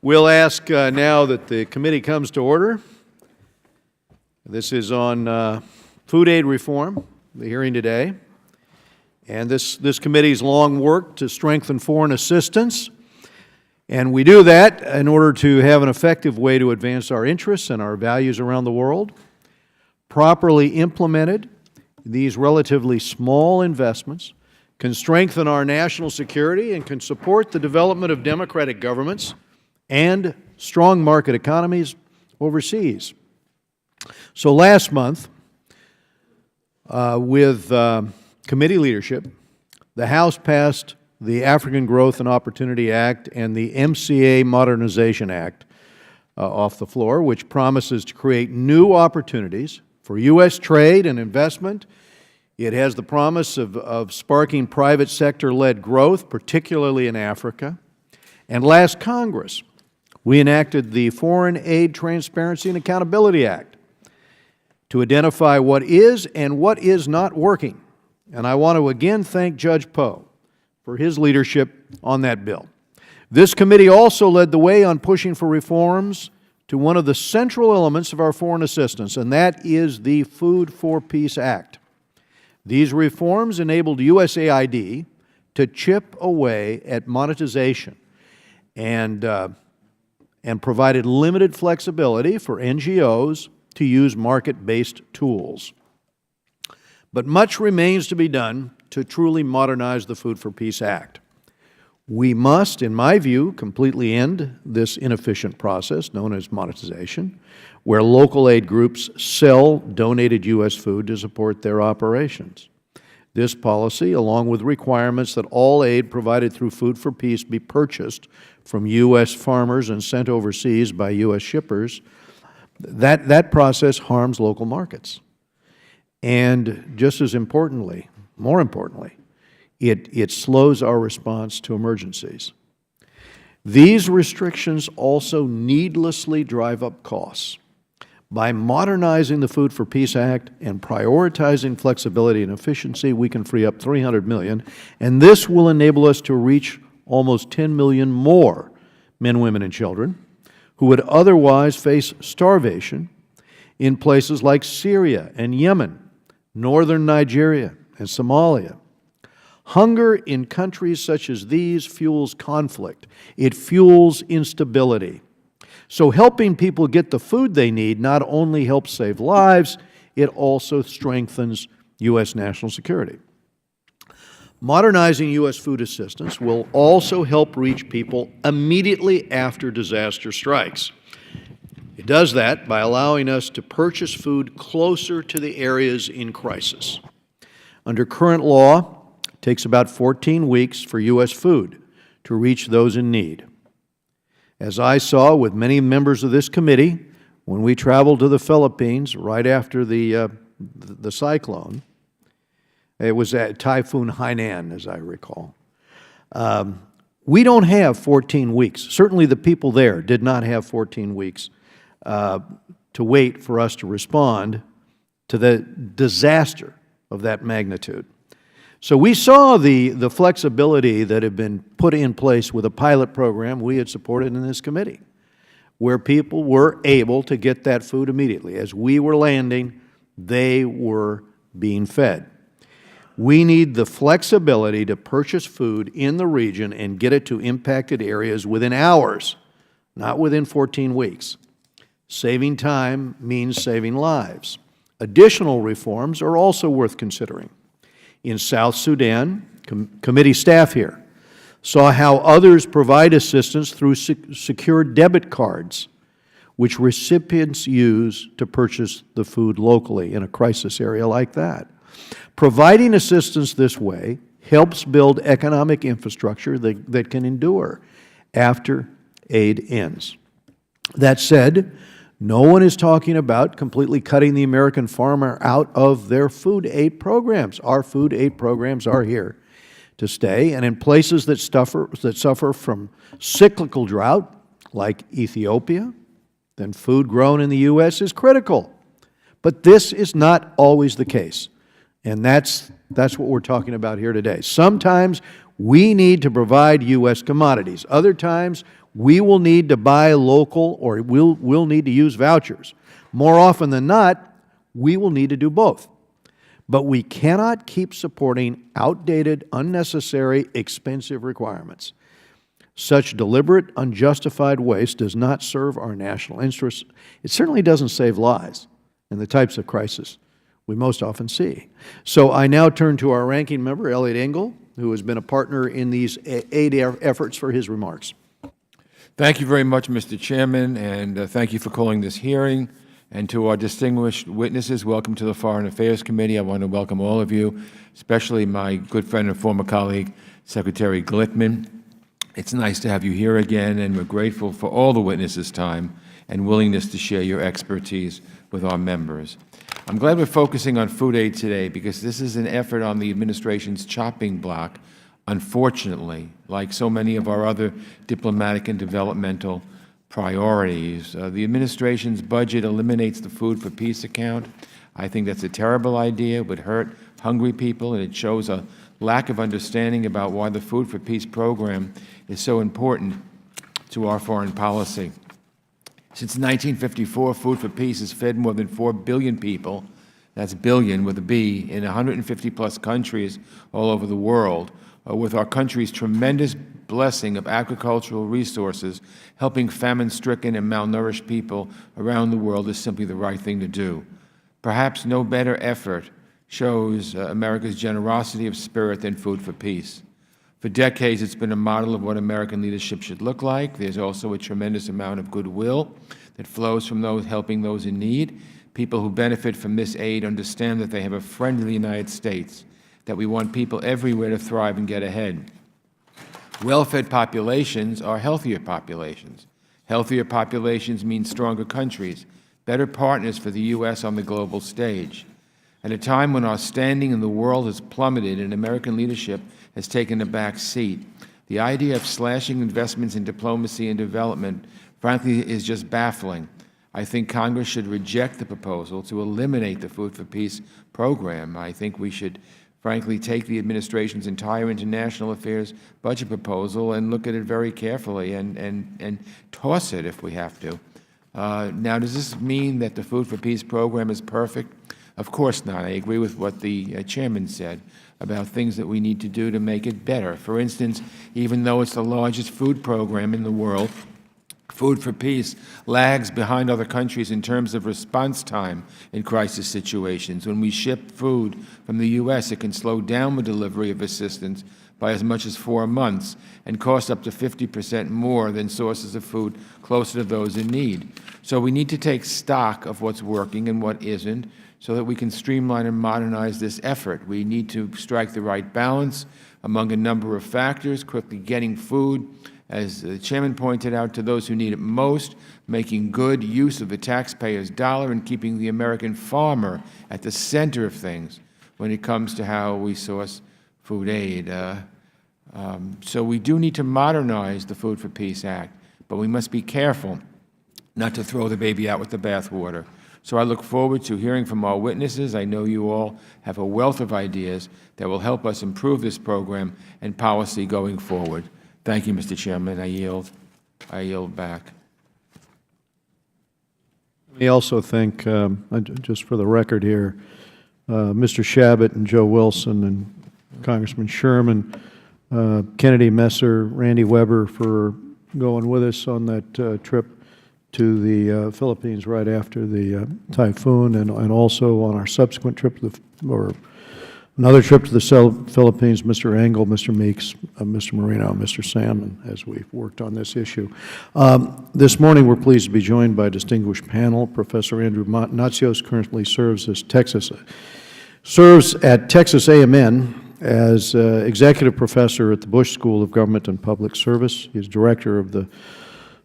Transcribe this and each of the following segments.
We'll ask now that the committee comes to order. This is on food aid reform, the hearing today. And this committee's long worked to strengthen foreign assistance. And we do that in order to have an effective way to advance our interests and our values around the world. Properly implemented, these relatively small investments can strengthen our national security and can support the development of democratic governments and strong market economies overseas. So last month, with committee leadership, the House passed the African Growth and Opportunity Act and the MCA Modernization Act off the floor, which promises to create new opportunities for U.S. trade and investment. It has the promise of sparking private sector-led growth, particularly in Africa. And last Congress, we enacted the Foreign Aid Transparency and Accountability Act to identify what is and what is not working. And I want to again thank Judge Poe for his leadership on that bill. This committee also led the way on pushing for reforms to one of the central elements of our foreign assistance, and that is the Food for Peace Act. These reforms enabled USAID to chip away at monetization and provided limited flexibility for NGOs to use market-based tools. But much remains to be done to truly modernize the Food for Peace Act. We must, in my view, completely end this inefficient process known as monetization, where local aid groups sell donated U.S. food to support their operations. This policy, along with requirements that all aid provided through Food for Peace be purchased from U.S. farmers and sent overseas by U.S. shippers, that process harms local markets. And just as importantly, more importantly, it slows our response to emergencies. These restrictions also needlessly drive up costs. By modernizing the Food for Peace Act and prioritizing flexibility and efficiency, we can free up $300 million, and this will enable us to reach almost 10 million more men, women, and children who would otherwise face starvation in places like Syria and Yemen, northern Nigeria and Somalia. Hunger in countries such as these fuels conflict. It fuels instability. So helping people get the food they need not only helps save lives, it also strengthens U.S. national security. Modernizing U.S. food assistance will also help reach people immediately after disaster strikes. It does that by allowing us to purchase food closer to the areas in crisis. Under current law, it takes about 14 weeks for U.S. food to reach those in need. As I saw with many members of this committee when we traveled to the Philippines right after the cyclone, it was at Typhoon Hainan, as I recall. We don't have 14 weeks. Certainly the people there did not have 14 weeks to wait for us to respond to the disaster of that magnitude. So we saw the flexibility that had been put in place with a pilot program we had supported in this committee, where people were able to get that food immediately. As we were landing, they were being fed. We need the flexibility to purchase food in the region and get it to impacted areas within hours, not within 14 weeks. Saving time means saving lives. Additional reforms are also worth considering. In South Sudan, committee staff here saw how others provide assistance through secure debit cards, which recipients use to purchase the food locally in a crisis area like that. Providing assistance this way helps build economic infrastructure that can endure after aid ends. That said, no one is talking about completely cutting the American farmer out of their food aid programs. Our food aid programs are here to stay, and in places that suffer from cyclical drought, like Ethiopia, then food grown in the U.S. is critical. But this is not always the case, and that's what we're talking about here today. Sometimes we need to provide U.S. commodities. Other times we will need to buy local or we'll need to use vouchers. More often than not, we will need to do both. But we cannot keep supporting outdated, unnecessary, expensive requirements. Such deliberate, unjustified waste does not serve our national interests. It certainly doesn't save lives in the types of crisis we most often see. So I now turn to our ranking member, Elliot Engel, who has been a partner in these aid efforts, for his remarks. Thank you very much, Mr. Chairman, and thank you for calling this hearing. And to our distinguished witnesses, welcome to the Foreign Affairs Committee. I want to welcome all of you, especially my good friend and former colleague, Secretary Glickman. It's nice to have you here again, and we're grateful for all the witnesses' time and willingness to share your expertise with our members. I'm glad we're focusing on food aid today because this is an effort on the administration's chopping block. Unfortunately, like so many of our other diplomatic and developmental priorities, the administration's budget eliminates the Food for Peace account. I think that's a terrible idea. It would hurt hungry people, and it shows a lack of understanding about why the Food for Peace program is so important to our foreign policy. Since 1954, Food for Peace has fed more than 4 billion people, that's billion with a B, in 150-plus countries all over the world, with our country's tremendous blessing of agricultural resources. Helping famine-stricken and malnourished people around the world is simply the right thing to do. Perhaps no better effort shows America's generosity of spirit than Food for Peace. For decades, it's been a model of what American leadership should look like. There's also a tremendous amount of goodwill that flows from those helping those in need. People who benefit from this aid understand that they have a friend in the United States, that we want people everywhere to thrive and get ahead. Well-fed populations are healthier populations. Healthier populations mean stronger countries, better partners for the U.S. on the global stage. At a time when our standing in the world has plummeted and American leadership has taken a back seat, the idea of slashing investments in diplomacy and development, frankly, is just baffling. I think Congress should reject the proposal to eliminate the Food for Peace program. I think we should, frankly, take the administration's entire international affairs budget proposal and look at it very carefully and toss it if we have to. Now, does this mean that the Food for Peace program is perfect? Of course not. I agree with what the chairman said about things that we need to do to make it better. For instance, even though it's the largest food program in the world, Food for Peace lags behind other countries in terms of response time in crisis situations. When we ship food from the U.S., it can slow down the delivery of assistance by as much as 4 months and cost up to 50% more than sources of food closer to those in need. So we need to take stock of what's working and what isn't so that we can streamline and modernize this effort. We need to strike the right balance among a number of factors, quickly getting food, as the chairman pointed out, to those who need it most, making good use of the taxpayer's dollar, and keeping the American farmer at the center of things when it comes to how we source food aid. So we do need to modernize the Food for Peace Act, but we must be careful not to throw the baby out with the bathwater. So I look forward to hearing from our witnesses. I know you all have a wealth of ideas that will help us improve this program and policy going forward. Thank you, Mr. Chairman. I yield back. Let me also thank, just for the record here, Mr. Shabbat and Joe Wilson and Congressman Sherman, Kennedy Messer, Randy Weber for going with us on that trip to the Philippines right after the typhoon, and also on our subsequent trip to another trip to the Philippines, Mr. Engel, Mr. Meeks, Mr. Marino, Mr. Salmon, as we've worked on this issue. This morning, we're pleased to be joined by a distinguished panel. Professor Andrew Natsios currently serves at Texas A&M as executive professor at the Bush School of Government and Public Service. He's director of the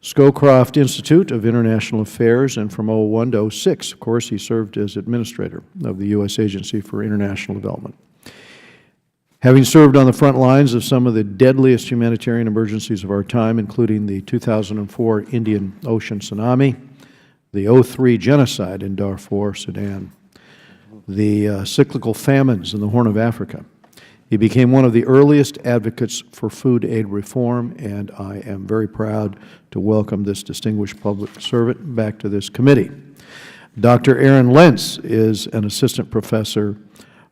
Scowcroft Institute of International Affairs, and from 2001 to 2006, of course, he served as administrator of the U.S. Agency for International Development. Having served on the front lines of some of the deadliest humanitarian emergencies of our time, including the 2004 Indian Ocean tsunami, the 2003 genocide in Darfur, Sudan, the cyclical famines in the Horn of Africa, He became one of the earliest advocates for food aid reform, and I am very proud to welcome this distinguished public servant back to this committee. Dr. Aaron Lentz is an assistant professor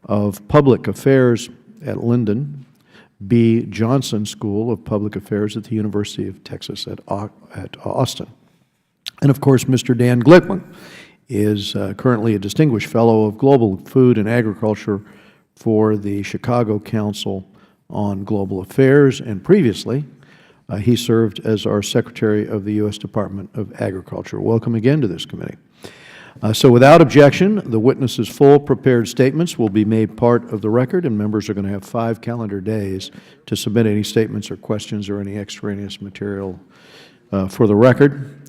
of public affairs at Lyndon B. Johnson School of Public Affairs at the University of Texas at Austin. And of course, Mr. Dan Glickman is currently a distinguished fellow of global food and agriculture for the Chicago Council on Global Affairs, and previously he served as our Secretary of the U.S. Department of Agriculture. Welcome again to this committee. So without objection, the witnesses' full prepared statements will be made part of the record, and members are going to have 5 calendar days to submit any statements or questions or any extraneous material for the record.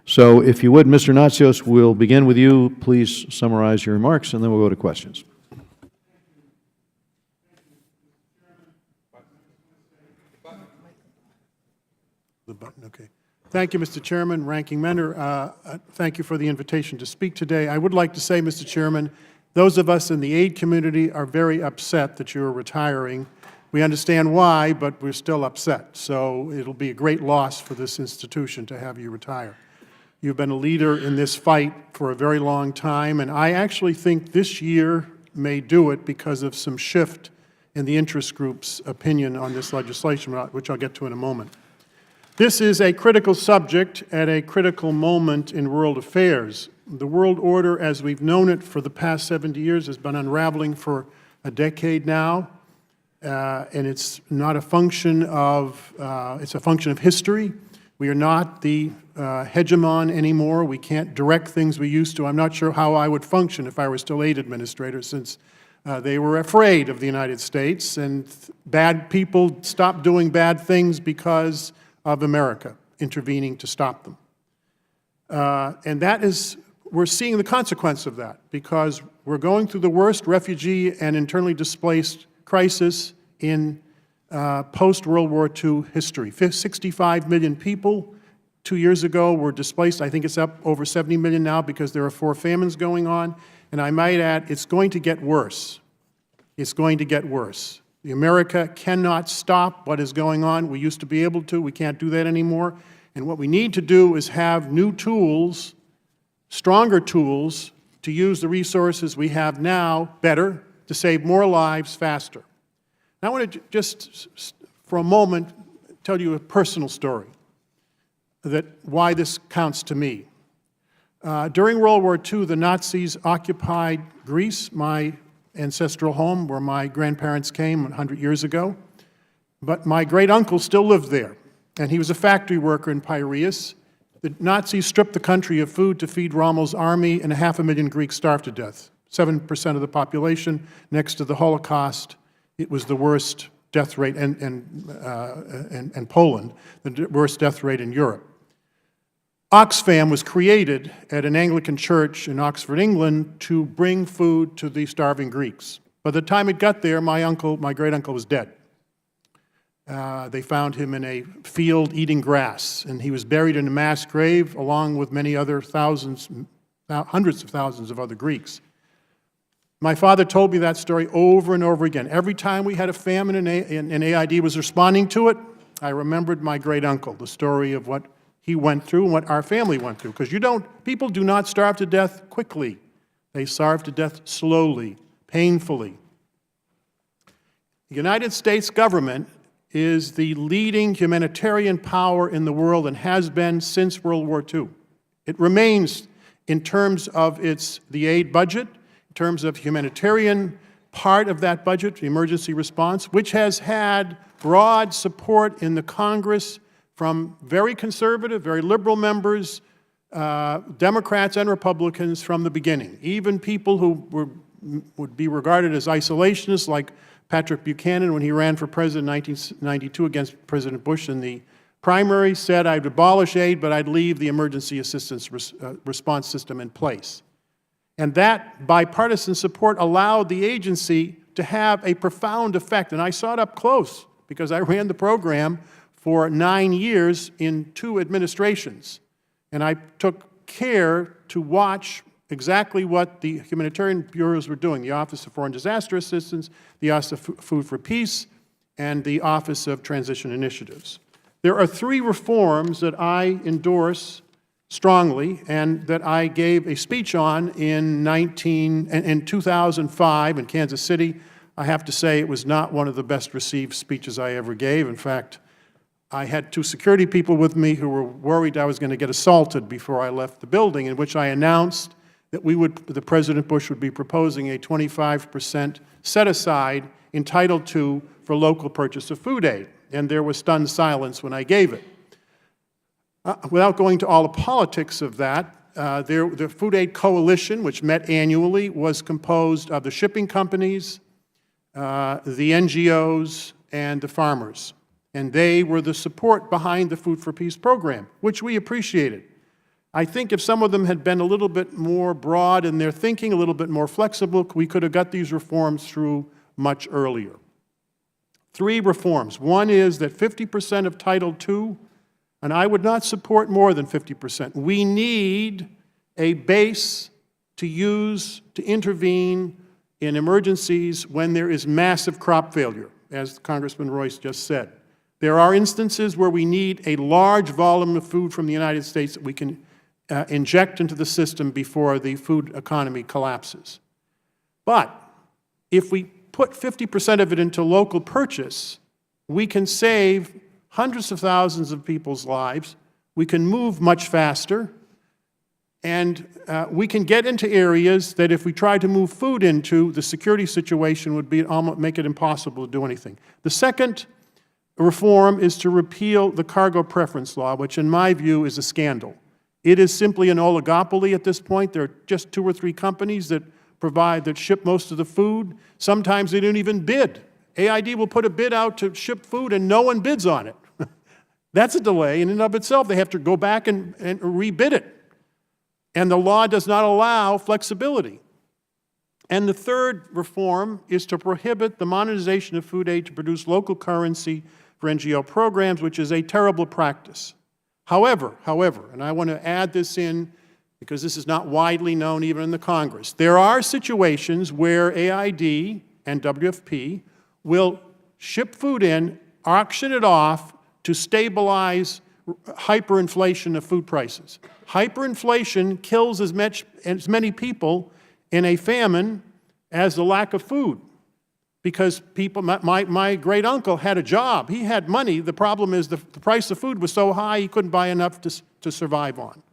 So if you would, Mr. Natsios, we'll begin with you. Please summarize your remarks, and then we'll go to questions. The button, okay. Thank you, Mr. Chairman, Ranking Member. Thank you for the invitation to speak today. I would like to say, Mr. Chairman, those of us in the aid community are very upset that you are retiring. We understand why, but we're still upset. So it'll be a great loss for this institution to have you retire. You've been a leader in this fight for a very long time, and I actually think this year may do it because of some shift in the interest group's opinion on this legislation, which I'll get to in a moment. This is a critical subject at a critical moment in world affairs. The world order, as we've known it for the past 70 years, has been unraveling for a decade now, and it's not a function of, it's a function of history. We are not the hegemon anymore. We can't direct things we used to. I'm not sure how I would function if I were still aid administrator, since they were afraid of the United States, and bad people stopped doing bad things because of America intervening to stop them. And that is, we're seeing the consequence of that, because we're going through the worst refugee and internally displaced crisis in post-World War II history. 65 million people 2 years ago were displaced. I think it's up over 70 million now because there are 4 famines going on. And I might add, it's going to get worse. It's going to get worse. America cannot stop what is going on. We used to be able to. We can't do that anymore. And what we need to do is have new tools, stronger tools, to use the resources we have now better, to save more lives faster. Now, I want to just, for a moment, tell you a personal story, that why this counts to me. During World War II, the Nazis occupied Greece, my ancestral home where my grandparents came 100 years ago. But my great-uncle still lived there, and he was a factory worker in Piraeus. The Nazis stripped the country of food to feed Rommel's army, and 500,000 Greeks starved to death. 7% of the population. Next to the Holocaust, it was the worst death rate, and Poland, the worst death rate in Europe. Oxfam was created at an Anglican church in Oxford, England, to bring food to the starving Greeks. By the time it got there, my great-uncle was dead. They found him in a field eating grass, and he was buried in a mass grave along with many other hundreds of thousands of other Greeks. My father told me that story over and over again. Every time we had a famine and AID was responding to it, I remembered my great-uncle, the story of what he went through and what our family went through. Because people do not starve to death quickly. They starve to death slowly, painfully. The United States government is the leading humanitarian power in the world and has been since World War II. It remains in terms of the aid budget, in terms of humanitarian part of that budget, the emergency response, which has had broad support in the Congress from very conservative, very liberal members, Democrats and Republicans from the beginning. Even people who would be regarded as isolationists, like Patrick Buchanan when he ran for president in 1992 against President Bush in the primary, said, I'd abolish aid, but I'd leave the emergency assistance response system in place. And that bipartisan support allowed the agency to have a profound effect. And I saw it up close because I ran the program for 9 years in 2 administrations. And I took care to watch exactly what the humanitarian bureaus were doing, the Office of Foreign Disaster Assistance, the Office of Food for Peace, and the Office of Transition Initiatives. There are 3 reforms that I endorse strongly and that I gave a speech on in 2005 in Kansas City. I have to say it was not one of the best received speeches I ever gave. In fact, I had 2 security people with me who were worried I was going to get assaulted before I left the building, in which I announced that President Bush would be proposing a 25% set-aside in Title II for local purchase of food aid. And there was stunned silence when I gave it. Without going to all the politics of that, the Food Aid Coalition, which met annually, was composed of the shipping companies, the NGOs, and the farmers. And they were the support behind the Food for Peace program, which we appreciated. I think if some of them had been a little bit more broad in their thinking, a little bit more flexible, we could have got these reforms through much earlier. 3 reforms. One is that 50% of Title II, and I would not support more than 50%. We need a base to use to intervene in emergencies when there is massive crop failure, as Congressman Royce just said. There are instances where we need a large volume of food from the United States that we can inject into the system before the food economy collapses. But if we put 50% of it into local purchase, we can save hundreds of thousands of people's lives, we can move much faster, and we can get into areas that if we tried to move food into, the security situation would be almost make it impossible to do anything. The second reform is to repeal the cargo preference law, which in my view is a scandal. It is simply an oligopoly at this point. There are just 2 or 3 companies that ship most of the food. Sometimes they don't even bid. AID will put a bid out to ship food and no one bids on it. That's a delay in and of itself. They have to go back and rebid it. And the law does not allow flexibility. And the third reform is to prohibit the monetization of food aid to produce local currency for NGO programs, which is a terrible practice. However, and I want to add this in because this is not widely known even in the Congress, there are situations where AID and WFP will ship food in, auction it off to stabilize hyperinflation of food prices. Hyperinflation kills as many people in a famine as the lack of food. Because people, my great-uncle had a job. He had money. The problem is the price of food was so high he couldn't buy enough to survive on.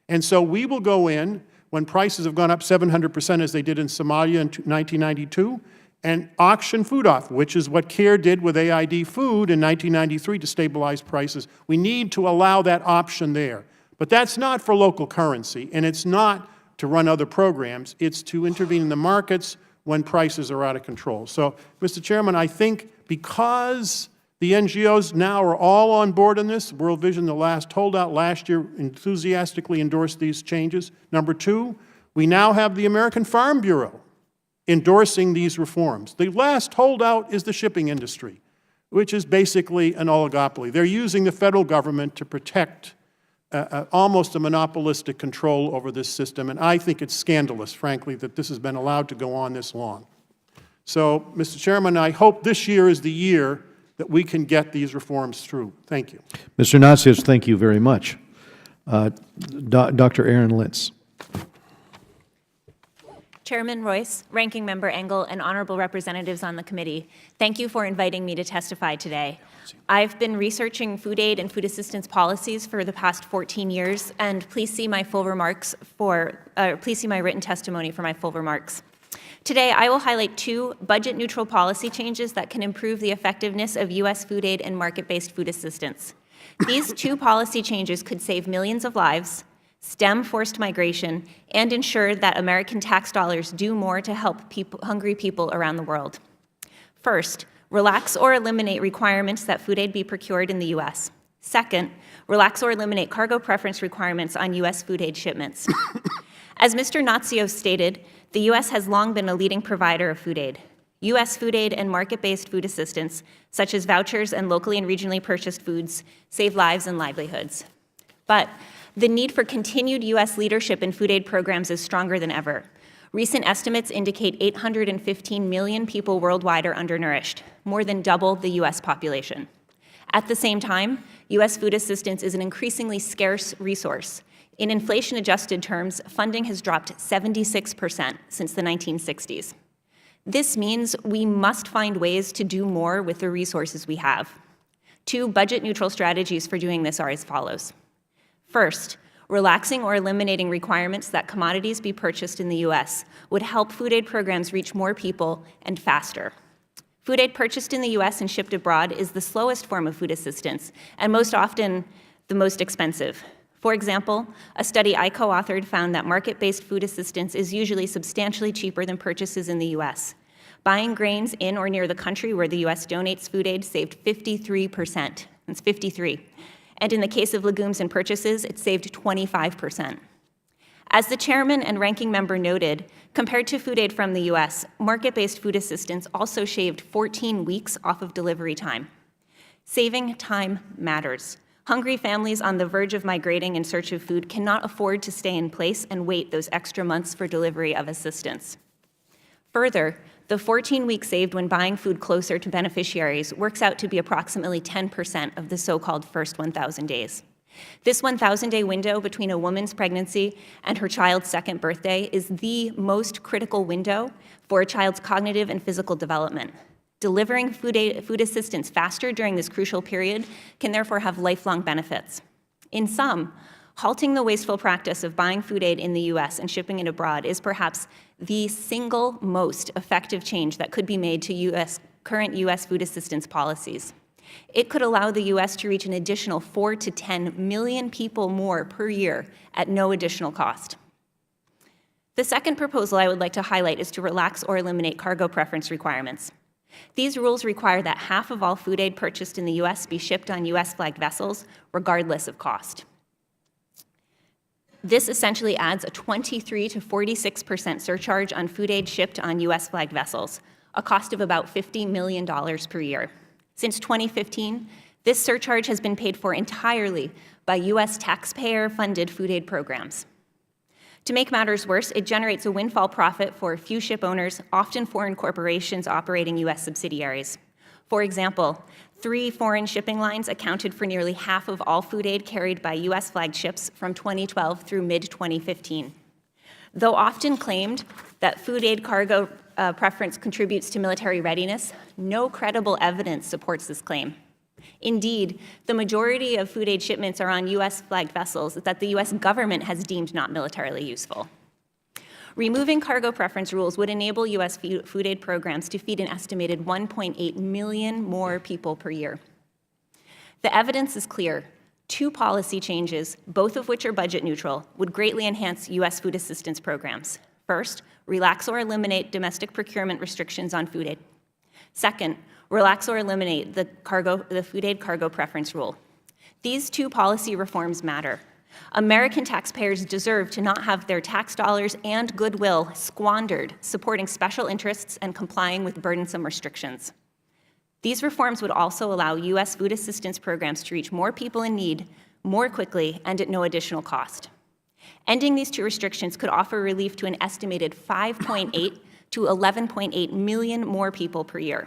And so we will go in when prices have gone up 700% as they did in Somalia in 1992 and auction food off, which is what CARE did with AID food in 1993 to stabilize prices. We need to allow that option there. But that's not for local currency, and it's not to run other programs. It's to intervene in the markets when prices are out of control. So, Mr. Chairman, I think because the NGOs now are all on board on this, World Vision, the last holdout last year, enthusiastically endorsed these changes. Number 2, we now have the American Farm Bureau endorsing these reforms. The last holdout is the shipping industry, which is basically an oligopoly. They're using the federal government to protect almost a monopolistic control over this system, and I think it's scandalous, frankly, that this has been allowed to go on this long. So, Mr. Chairman, I hope this year is the year that we can get these reforms through. Thank you. Mr. Natsios, thank you very much. Dr. Aaron Lintz. Chairman Royce, Ranking Member Engel, and honorable representatives on the committee, thank you for inviting me to testify today. I've been researching food aid and food assistance policies for the past 14 years, and please see my full remarks please see my written testimony for my full remarks. Today, I will highlight 2 budget-neutral policy changes that can improve the effectiveness of U.S. food aid and market-based food assistance. These 2 policy changes could save millions of lives, stem forced migration, and ensure that American tax dollars do more to help hungry people around the world. First, relax or eliminate requirements that food aid be procured in the U.S. Second, relax or eliminate cargo preference requirements on U.S. food aid shipments. As Mr. Natsios stated, the U.S. has long been a leading provider of food aid. U.S. food aid and market-based food assistance, such as vouchers and locally and regionally purchased foods, save lives and livelihoods. But The need for continued U.S. leadership in food aid programs is stronger than ever. Recent estimates indicate 815 million people worldwide are undernourished, more than double the U.S. population. At the same time, U.S. food assistance is an increasingly scarce resource. In inflation-adjusted terms, funding has dropped 76% since the 1960s. This means we must find ways to do more with the resources we have. 2 budget-neutral strategies for doing this are as follows. First, relaxing or eliminating requirements that commodities be purchased in the U.S. would help food aid programs reach more people and faster. Food aid purchased in the U.S. and shipped abroad is the slowest form of food assistance and most often the most expensive. For example, a study I co-authored found that market-based food assistance is usually substantially cheaper than purchases in the U.S. Buying grains in or near the country where the U.S. donates food aid saved 53%. That's 53. And in the case of legumes and purchases, it saved 25%. As the chairman and ranking member noted, compared to food aid from the U.S., market-based food assistance also shaved 14 weeks off of delivery time. Saving time matters. Hungry families on the verge of migrating in search of food cannot afford to stay in place and wait those extra months for delivery of assistance. Further, the 14 weeks saved when buying food closer to beneficiaries works out to be approximately 10% of the so-called first 1,000 days. This 1,000-day window between a woman's pregnancy and her child's second birthday is the most critical window for a child's cognitive and physical development. Delivering food assistance faster during this crucial period can therefore have lifelong benefits. In sum, halting the wasteful practice of buying food aid in the U.S. and shipping it abroad is perhaps the single most effective change that could be made to current U.S. food assistance policies. It could allow the U.S. to reach an additional 4 to 10 million people more per year at no additional cost. The second proposal I would like to highlight is to relax or eliminate cargo preference requirements. These rules require that half of all food aid purchased in the U.S. be shipped on U.S.-flagged vessels, regardless of cost. This essentially adds a 23 to 46% surcharge on food aid shipped on U.S.-flagged vessels, a cost of about $50 million per year. Since 2015, this surcharge has been paid for entirely by U.S. taxpayer-funded food aid programs. To make matters worse, it generates a windfall profit for a few ship owners, often foreign corporations operating U.S. subsidiaries. For example, 3 foreign shipping lines accounted for nearly half of all food aid carried by U.S.-flagged ships from 2012 through mid-2015. Though often claimed that food aid cargo preference contributes to military readiness, no credible evidence supports this claim. Indeed, the majority of food aid shipments are on U.S.-flagged vessels that the U.S. government has deemed not militarily useful. Removing cargo preference rules would enable U.S. food aid programs to feed an estimated 1.8 million more people per year. The evidence is clear. 2 policy changes, both of which are budget neutral, would greatly enhance U.S. food assistance programs. First, relax or eliminate domestic procurement restrictions on food aid. Second, relax or eliminate the food aid cargo preference rule. These 2 policy reforms matter. American taxpayers deserve to not have their tax dollars and goodwill squandered supporting special interests and complying with burdensome restrictions. These reforms would also allow U.S. food assistance programs to reach more people in need more quickly and at no additional cost. Ending these 2 restrictions could offer relief to an estimated 5.8 to 11.8 million more people per year.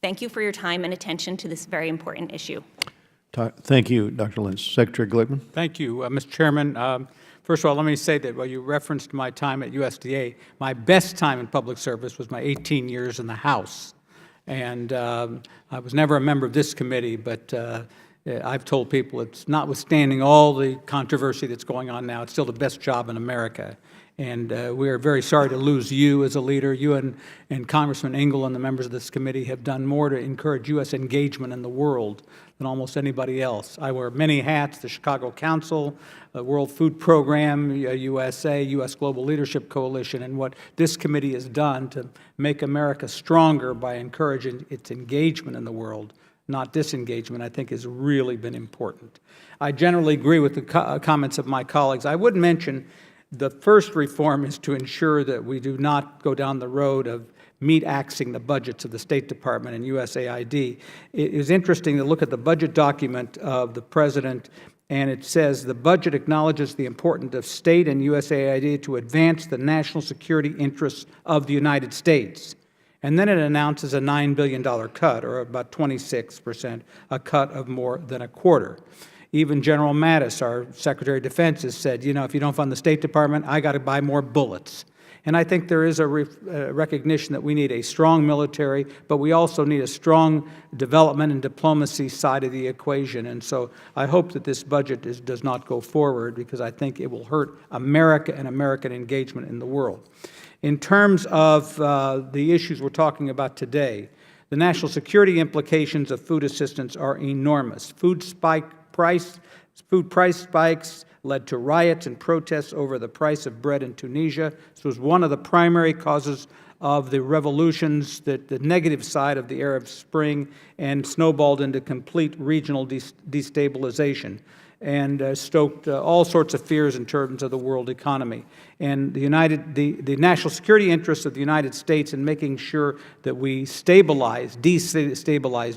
Thank you for your time and attention to this very important issue. Thank you, Dr. Lentz. Secretary Glickman. Thank you, Mr. Chairman. First of all, let me say that while you referenced my time at USDA, my best time in public service was my 18 years in the House. And I was never a member of this committee, but I've told people it's notwithstanding all the controversy that's going on now, it's still the best job in America. And we are very sorry to lose you as a leader. You and Congressman Engel and the members of this committee have done more to encourage U.S. engagement in the world than almost anybody else. I wear many hats, the Chicago Council, the World Food Program, USA, U.S. Global Leadership Coalition, and what this committee has done to make America stronger by encouraging its engagement in the world, not disengagement, I think has really been important. I generally agree with the comments of my colleagues. I would mention the first reform is to ensure that we do not go down the road of meat-axing the budgets of the State Department and USAID. It is interesting to look at the budget document of the President And it says, the budget acknowledges the importance of state and USAID to advance the national security interests of the United States. And then it announces a $9 billion cut, or about 26%, a cut of more than a quarter. Even General Mattis, our Secretary of Defense, has said, you know, if you don't fund the State Department, I got to buy more bullets. And I think there is a recognition that we need a strong military, but we also need a strong development and diplomacy side of the equation. And so I hope that this budget does not go forward, because I think it will hurt America and American engagement in the world. In terms of the issues we're talking about today, the national security implications of food assistance are enormous. Food price spikes led to riots and protests over the price of bread in Tunisia. This was one of the primary causes of the revolutions, the negative side of the Arab Spring, and snowballed into complete regional destabilization, and stoked all sorts of fears in terms of the world economy. And the national security interests of the United States in making sure that we destabilized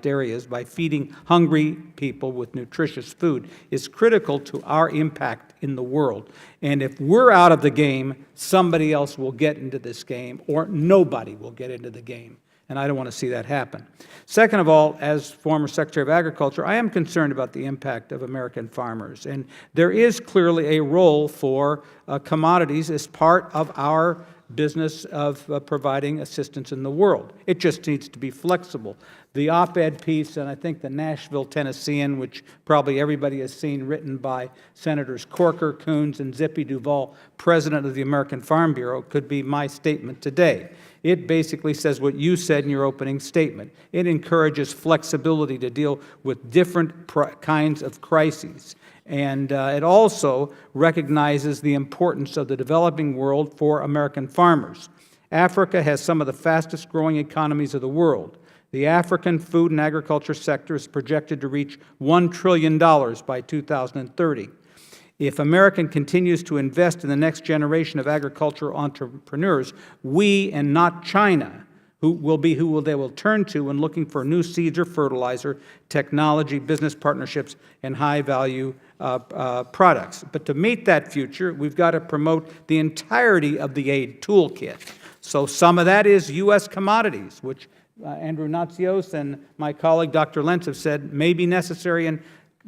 areas by feeding hungry people with nutritious food is critical to our impact in the world. And if we're out of the game, somebody else will get into this game, or nobody will get into the game. And I don't want to see that happen. Second of all, as former Secretary of Agriculture, I am concerned about the impact of American farmers. And there is clearly a role for commodities as part of our business of providing assistance in the world. It just needs to be flexible. The op-ed piece, and I think the Nashville Tennessean, which probably everybody has seen, written by Senators Corker, Coons, and Zippy Duvall, president of the American Farm Bureau, could be my statement today. It basically says what you said in your opening statement. It encourages flexibility to deal with different kinds of crises. And it also recognizes the importance of the developing world for American farmers. Africa has some of the fastest growing economies of the world. The African food and agriculture sector is projected to reach $1 trillion by 2030. If America continues to invest in the next generation of agricultural entrepreneurs, we and not China, who they will turn to when looking for new seeds or fertilizer, technology, business partnerships, and high-value products. But to meet that future, we've got to promote the entirety of the aid toolkit. So some of that is U.S. commodities, which Andrew Natsios and my colleague Dr. Lentz have said may be necessary in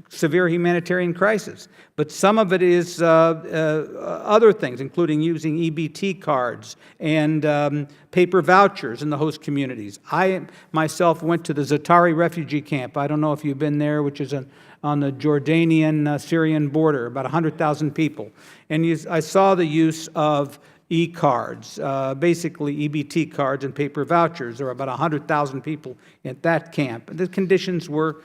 severe humanitarian crisis. But some of it is other things, including using EBT cards and paper vouchers in the host communities. I myself went to the Zatari refugee camp. I don't know if you've been there, which is on the Jordanian-Syrian border, about 100,000 people. And I saw the use of e-cards, basically EBT cards and paper vouchers. There were about 100,000 people at that camp. The conditions were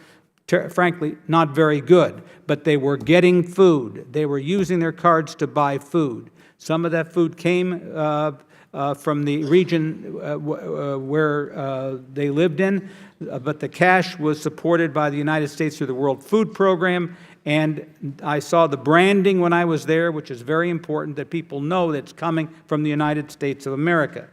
frankly not very good, but they were getting food. They were using their cards to buy food. Some of that food came from the region where they lived in, but the cash was supported by the United States through the World Food Program. And I saw the branding when I was there, which is very important, that people know that it's coming from the United States of America.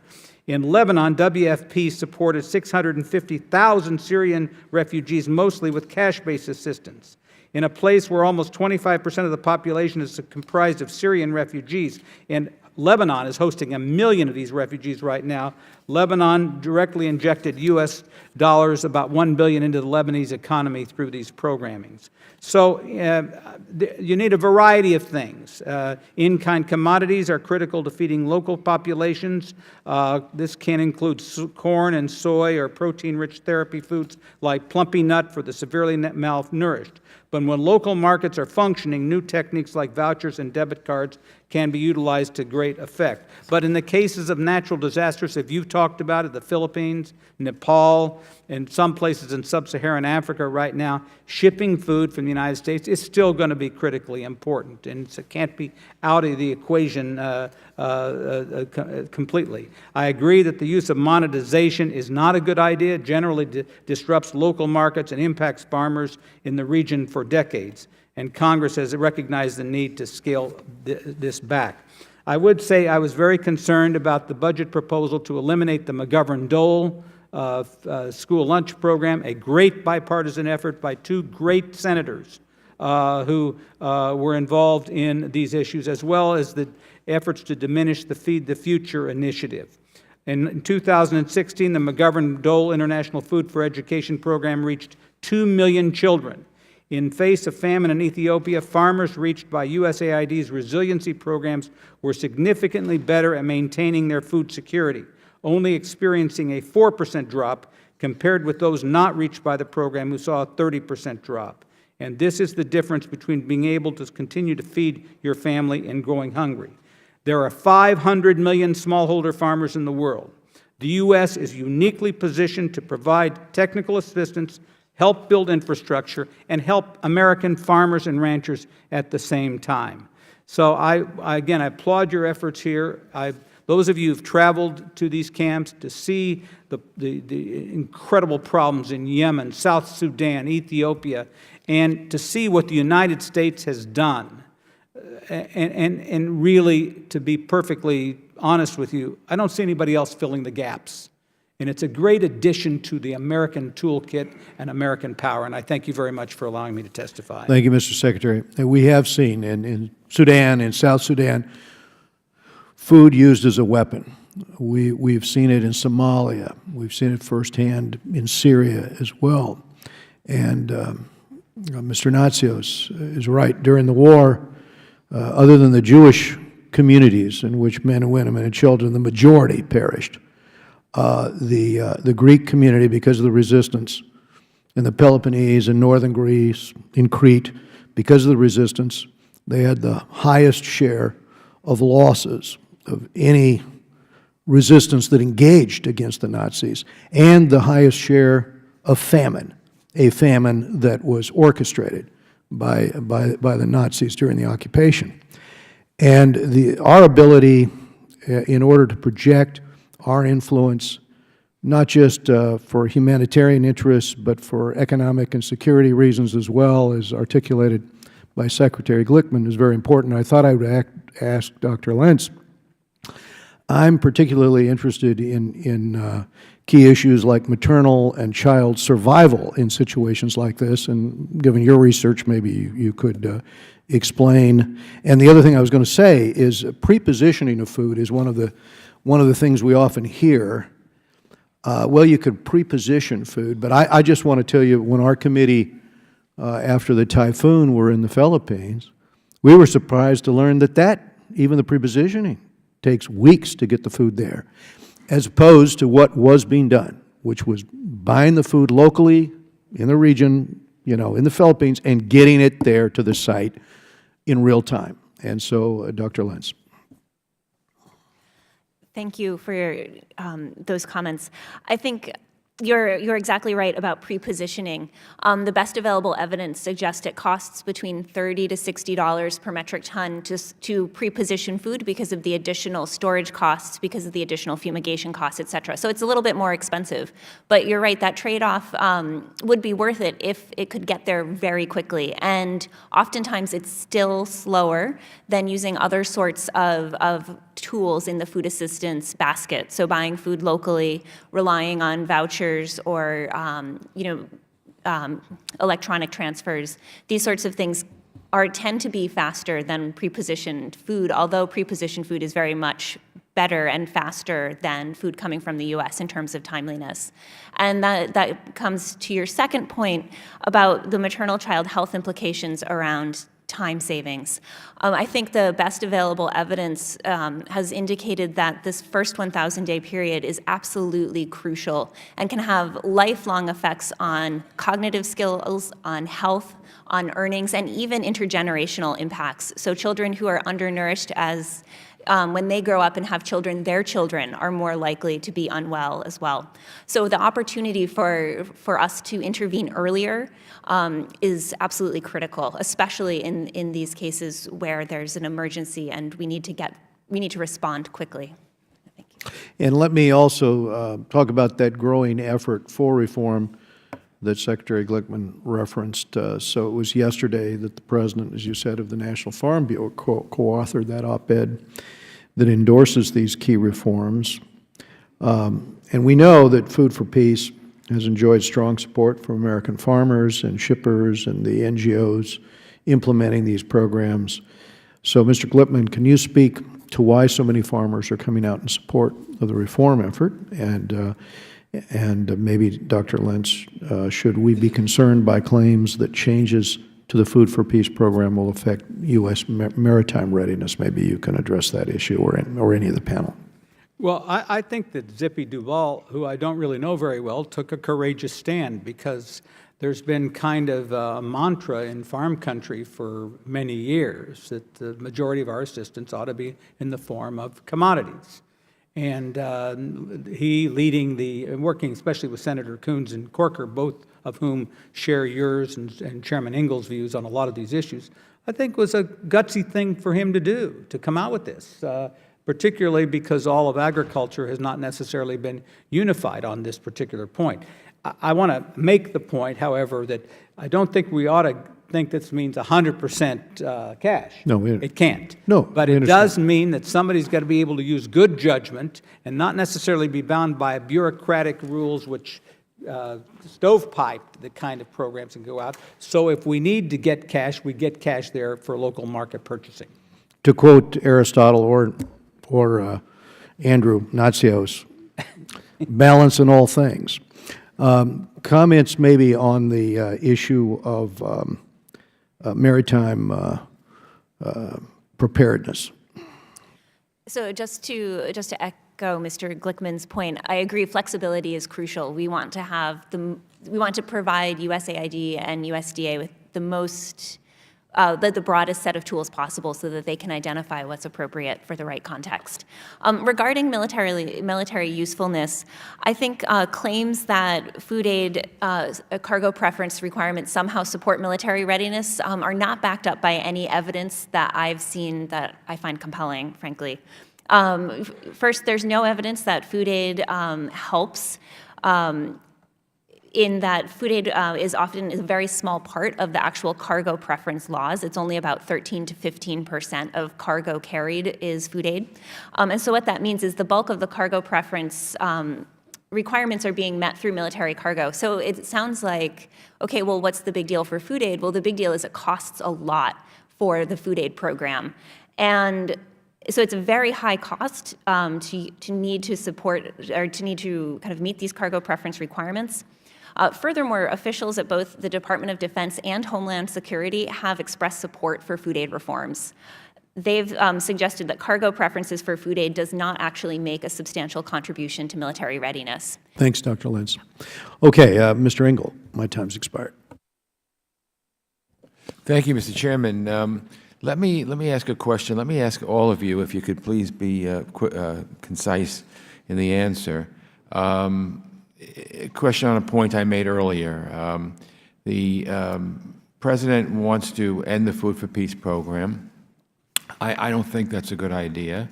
In Lebanon, WFP supported 650,000 Syrian refugees, mostly with cash-based assistance. In a place where almost 25% of the population is comprised of Syrian refugees, and Lebanon is hosting 1 million of these refugees right now. Lebanon directly injected U.S. dollars, about $1 billion, into the Lebanese economy through these programmings. So you need a variety of things. In-kind commodities are critical to feeding local populations. This can include corn and soy or protein-rich therapy foods like plumpy nut for the severely malnourished. But when local markets are functioning, new techniques like vouchers and debit cards can be utilized to great effect. But in the cases of natural disasters, if you've talked about it, the Philippines, Nepal, and some places in sub-Saharan Africa right now, shipping food from the United States is still going to be critically important, and it can't be out of the equation completely. I agree that the use of monetization is not a good idea. It generally disrupts local markets and impacts farmers in the region for decades, and Congress has recognized the need to scale this back. I would say I was very concerned about the budget proposal to eliminate the McGovern-Dole school lunch program, a great bipartisan effort by two great senators who were involved in these issues, as well as the efforts to diminish the Feed the Future initiative. In 2016, the McGovern-Dole International Food for Education program reached 2 million children. In face of famine in Ethiopia, farmers reached by USAID's resiliency programs were significantly better at maintaining their food security, only experiencing a 4% drop compared with those not reached by the program, who saw a 30% drop. And this is the difference between being able to continue to feed your family and going hungry. There are 500 million smallholder farmers in the world. The U.S. is uniquely positioned to provide technical assistance, help build infrastructure, and help American farmers and ranchers at the same time. So again, I applaud your efforts here. Those of you who've traveled to these camps to see the incredible problems in Yemen, South Sudan, Ethiopia, and to see what the United States has done, and really, to be perfectly honest with you, I don't see anybody else filling the gaps. And it's a great addition to the American toolkit and American power, and I thank you very much for allowing me to testify. Thank you, Mr. Secretary. And we have seen in Sudan, in South Sudan, food used as a weapon. We've seen it in Somalia. We've seen it firsthand in Syria as well. And Mr. Natsios is right. During the war, other than the Jewish communities in which men and women and children, the majority perished, the Greek community, because of the resistance, in the Peloponnese, in northern Greece, in Crete, because of the resistance, they had the highest share of losses of any resistance that engaged against the Nazis, and the highest share of famine, a famine that was orchestrated by the Nazis during the occupation. And our ability, in order to project our influence, not just for humanitarian interests, but for economic and security reasons as well, as articulated by Secretary Glickman, is very important. I thought I would ask Dr. Lentz. I'm particularly interested in key issues like maternal and child survival in situations like this, and given your research, maybe you could explain. And the other thing I was going to say is prepositioning of food is one of the things we often hear. Well, you could preposition food, but I just want to tell you, when our committee, after the typhoon, were in the Philippines, we were surprised to learn that even the prepositioning takes weeks to get the food there, as opposed to what was being done, which was buying the food locally in the region, in the Philippines, and getting it there to the site in real time. And so, Dr. Lentz. Thank you for those comments. I think you're exactly right about prepositioning. The best available evidence suggests it costs between $30 to $60 per metric ton to preposition food because of the additional storage costs, because of the additional fumigation costs, et cetera. So it's a little bit more expensive. But you're right, that trade-off would be worth it if it could get there very quickly. And oftentimes it's still slower than using other sorts of tools in the food assistance basket. So buying food locally, relying on vouchers or electronic transfers. These sorts of things tend to be faster than prepositioned food, although prepositioned food is very much better and faster than food coming from the U.S. in terms of timeliness. And that comes to your second point about the maternal-child health implications around time savings. I think the best available evidence has indicated that this first 1,000-day period is absolutely crucial and can have lifelong effects on cognitive skills, on health, on earnings, and even intergenerational impacts. So children who are undernourished, when they grow up and have children, their children are more likely to be unwell as well. So the opportunity for us to intervene earlier is absolutely critical, especially in these cases where there's an emergency and we need to respond quickly. Thank you. And let me also talk about that growing effort for reform that Secretary Glickman referenced. So it was yesterday that the President, as you said, of the National Farm Bureau co-authored that op-ed that endorses these key reforms. And we know that Food for Peace has enjoyed strong support from American farmers and shippers and the NGOs implementing these programs. So, Mr. Glipman, can you speak to why so many farmers are coming out in support of the reform effort? And maybe, Dr. Lentz, should we be concerned by claims that changes to the Food for Peace program will affect U.S. maritime readiness? Maybe you can address that issue, or any of the panel. Well, I think that Zippy Duvall, who I don't really know very well, took a courageous stand, because there's been kind of a mantra in farm country for many years that the majority of our assistance ought to be in the form of commodities. And he leading working especially with Senator Coons and Corker, both of whom share yours and Chairman Ingalls' views on a lot of these issues, I think was a gutsy thing for him to do, to come out with this, particularly because all of agriculture has not necessarily been unified on this particular point. I want to make the point, however, that I don't think we ought to think this means 100% cash. No, it can't. No, but it does mean that somebody's got to be able to use good judgment and not necessarily be bound by bureaucratic rules which stovepipe the kind of programs that go out. So if we need to get cash, we get cash there for local market purchasing. To quote Aristotle or Andrew Natsios, balance in all things. Comments maybe on the issue of maritime preparedness. So just to echo Mr. Glickman's point, I agree flexibility is crucial. We want to provide USAID and USDA with the broadest set of tools possible so that they can identify what's appropriate for the right context. Regarding military usefulness, I think claims that food aid cargo preference requirements somehow support military readiness are not backed up by any evidence that I've seen that I find compelling, frankly. First, there's no evidence that food aid helps in that food aid is often a very small part of the actual cargo preference laws. It's only about 13 to 15% of cargo carried is food aid. And so what that means is the bulk of the cargo preference requirements are being met through military cargo. So it sounds like, okay, well, what's the big deal for food aid? Well, the big deal is it costs a lot for the food aid program. And so it's a very high cost to need to support, or to need to kind of meet these cargo preference requirements. Furthermore, officials at both the Department of Defense and Homeland Security have expressed support for food aid reforms. They've suggested that cargo preferences for food aid does not actually make a substantial contribution to military readiness. Thanks, Dr. Lentz. Okay, Mr. Engel, my time's expired. Thank you, Mr. Chairman. Let me ask a question. Let me ask all of you, if you could please be concise in the answer. A question on a point I made earlier. The President wants to end the Food for Peace program. I don't think that's a good idea.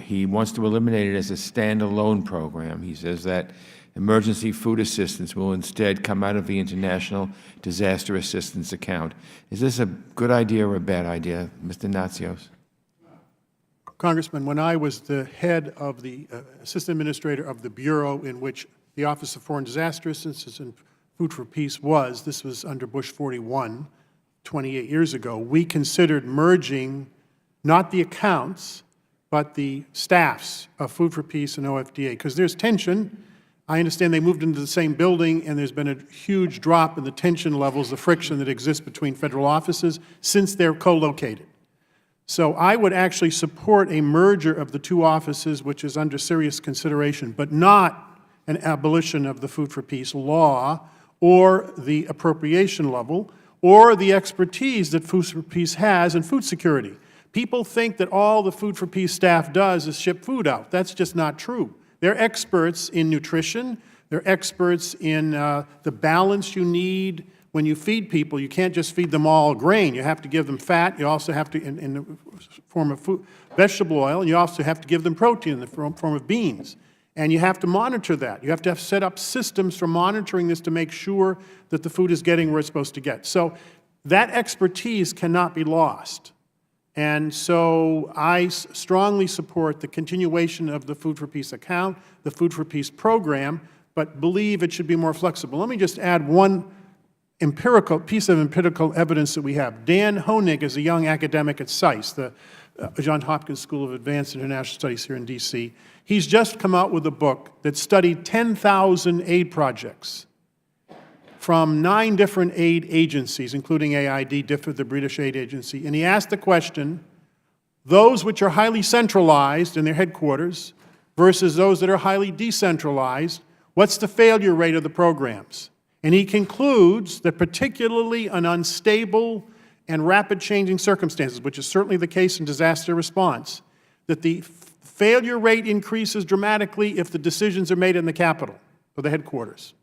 He wants to eliminate it as a standalone program. He says that emergency food assistance will instead come out of the International Disaster Assistance account. Is this a good idea or a bad idea, Mr. Natsios? Congressman, when I was the head of the Assistant Administrator of the Bureau in which the Office of Foreign Disaster Assistance and Food for Peace was, this was under Bush 41, 28 years ago, we considered merging not the accounts, but the staffs of Food for Peace and OFDA, because there's tension. I understand they moved into the same building, and there's been a huge drop in the tension levels, the friction that exists between federal offices since they're co-located. So I would actually support a merger of the two offices, which is under serious consideration, but not an abolition of the Food for Peace law or the appropriation level or the expertise that Food for Peace has in food security. People think that all the Food for Peace staff does is ship food out. That's just not true. They're experts in nutrition. They're experts in the balance you need when you feed people. You can't just feed them all grain. You have to give them fat. You also have to, in the form of food, vegetable oil, and you also have to give them protein in the form of beans. And you have to monitor that. You have to set up systems for monitoring this to make sure that the food is getting where it's supposed to get. So that expertise cannot be lost. And so I strongly support the continuation of the Food for Peace account, the Food for Peace program, but believe it should be more flexible. Let me just add one piece of empirical evidence that we have. Dan Honig is a young academic at SAIS, the Johns Hopkins School of Advanced International Studies here in D.C. He's just come out with a book that studied 10,000 aid projects from 9 different aid agencies, including AID, the British Aid Agency, and he asked the question, those which are highly centralized in their headquarters versus those that are highly decentralized, what's the failure rate of the programs? And he concludes that particularly in unstable and rapid changing circumstances, which is certainly the case in disaster response, that the failure rate increases dramatically if the decisions are made in the capital or the headquarters.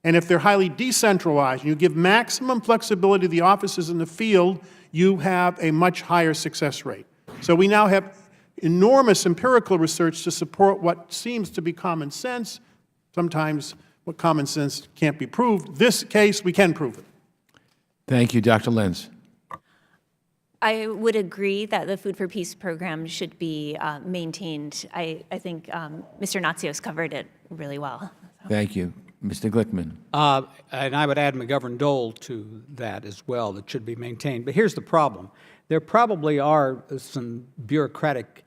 And if they're highly decentralized and you give maximum flexibility to the offices in the field, you have a much higher success rate. So we now have enormous empirical research to support what seems to be common sense. Sometimes what common sense can't be proved. This case, we can prove it. Thank you. Dr. Lenz. I would agree that the Food for Peace program should be maintained. I think Mr. Natsios covered it really well. Thank you. Mr. Glickman. And I would add McGovern-Dole to that as well, that should be maintained. But here's the problem. There probably are some bureaucratic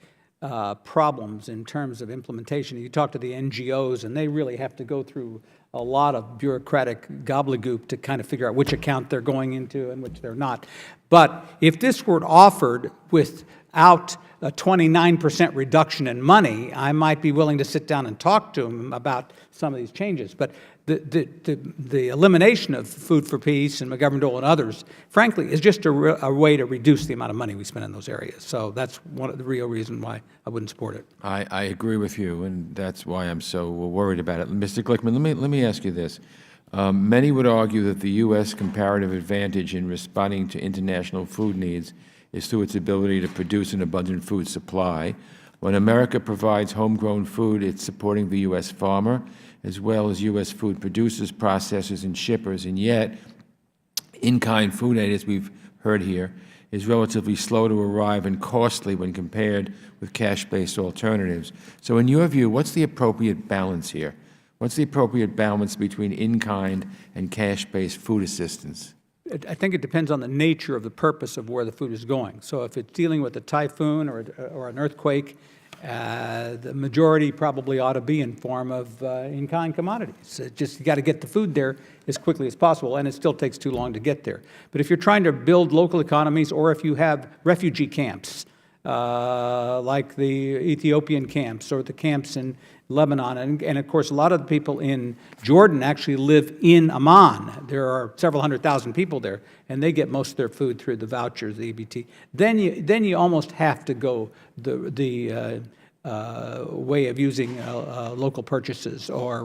problems in terms of implementation. You talk to the NGOs, and they really have to go through a lot of bureaucratic gobbledygook to kind of figure out which account they're going into and which they're not. But if this were offered without a 29% reduction in money, I might be willing to sit down and talk to them about some of these changes. But the elimination of Food for Peace and McGovern-Dole and others, frankly, is just a way to reduce the amount of money we spend in those areas. So that's one of the real reason why I wouldn't support it. I agree with you, and that's why I'm so worried about it. Mr. Glickman, let me ask you this. Many would argue that the U.S. comparative advantage in responding to international food needs is through its ability to produce an abundant food supply. When America provides homegrown food, it's supporting the U.S. farmer, as well as U.S. food producers, processors, and shippers, and yet in-kind food aid, as we've heard here, is relatively slow to arrive and costly when compared with cash-based alternatives. So in your view, what's the appropriate balance here? What's the appropriate balance between in-kind and cash-based food assistance? I think it depends on the nature of the purpose of where the food is going. So if it's dealing with a typhoon or an earthquake, the majority probably ought to be in form of in-kind commodities. Just you got to get the food there as quickly as possible, and it still takes too long to get there. But if you're trying to build local economies, or if you have refugee camps, like the Ethiopian camps or the camps in Lebanon, and of course a lot of the people in Jordan actually live in Amman. There are several 100,000 people there, and they get most of their food through the vouchers, the EBT. Then you almost have to go the way of using local purchases or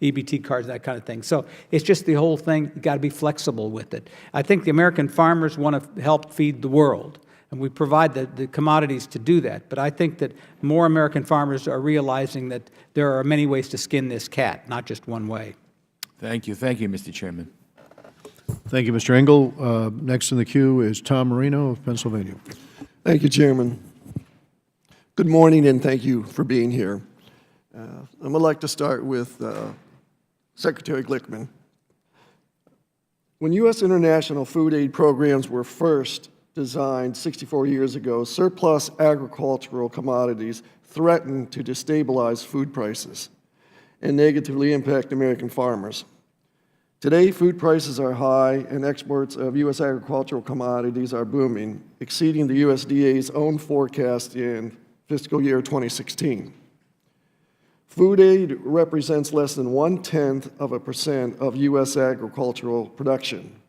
EBT cards, that kind of thing. So it's just the whole thing. You got to be flexible with it. I think the American farmers want to help feed the world, and we provide the commodities to do that. But I think that more American farmers are realizing that there are many ways to skin this cat, not just one way. Thank you. Thank you, Mr. Chairman. Thank you, Mr. Engel. Next in the queue is Tom Marino of Pennsylvania. Thank you, Chairman. Good morning, and thank you for being here. I would like to start with Secretary Glickman. When U.S. international food aid programs were first designed 64 years ago, surplus agricultural commodities threatened to destabilize food prices and negatively impact American farmers. Today, food prices are high and exports of U.S. agricultural commodities are booming, exceeding the USDA's own forecast in fiscal year 2016. Food aid represents less than 0.1% of U.S. agricultural production.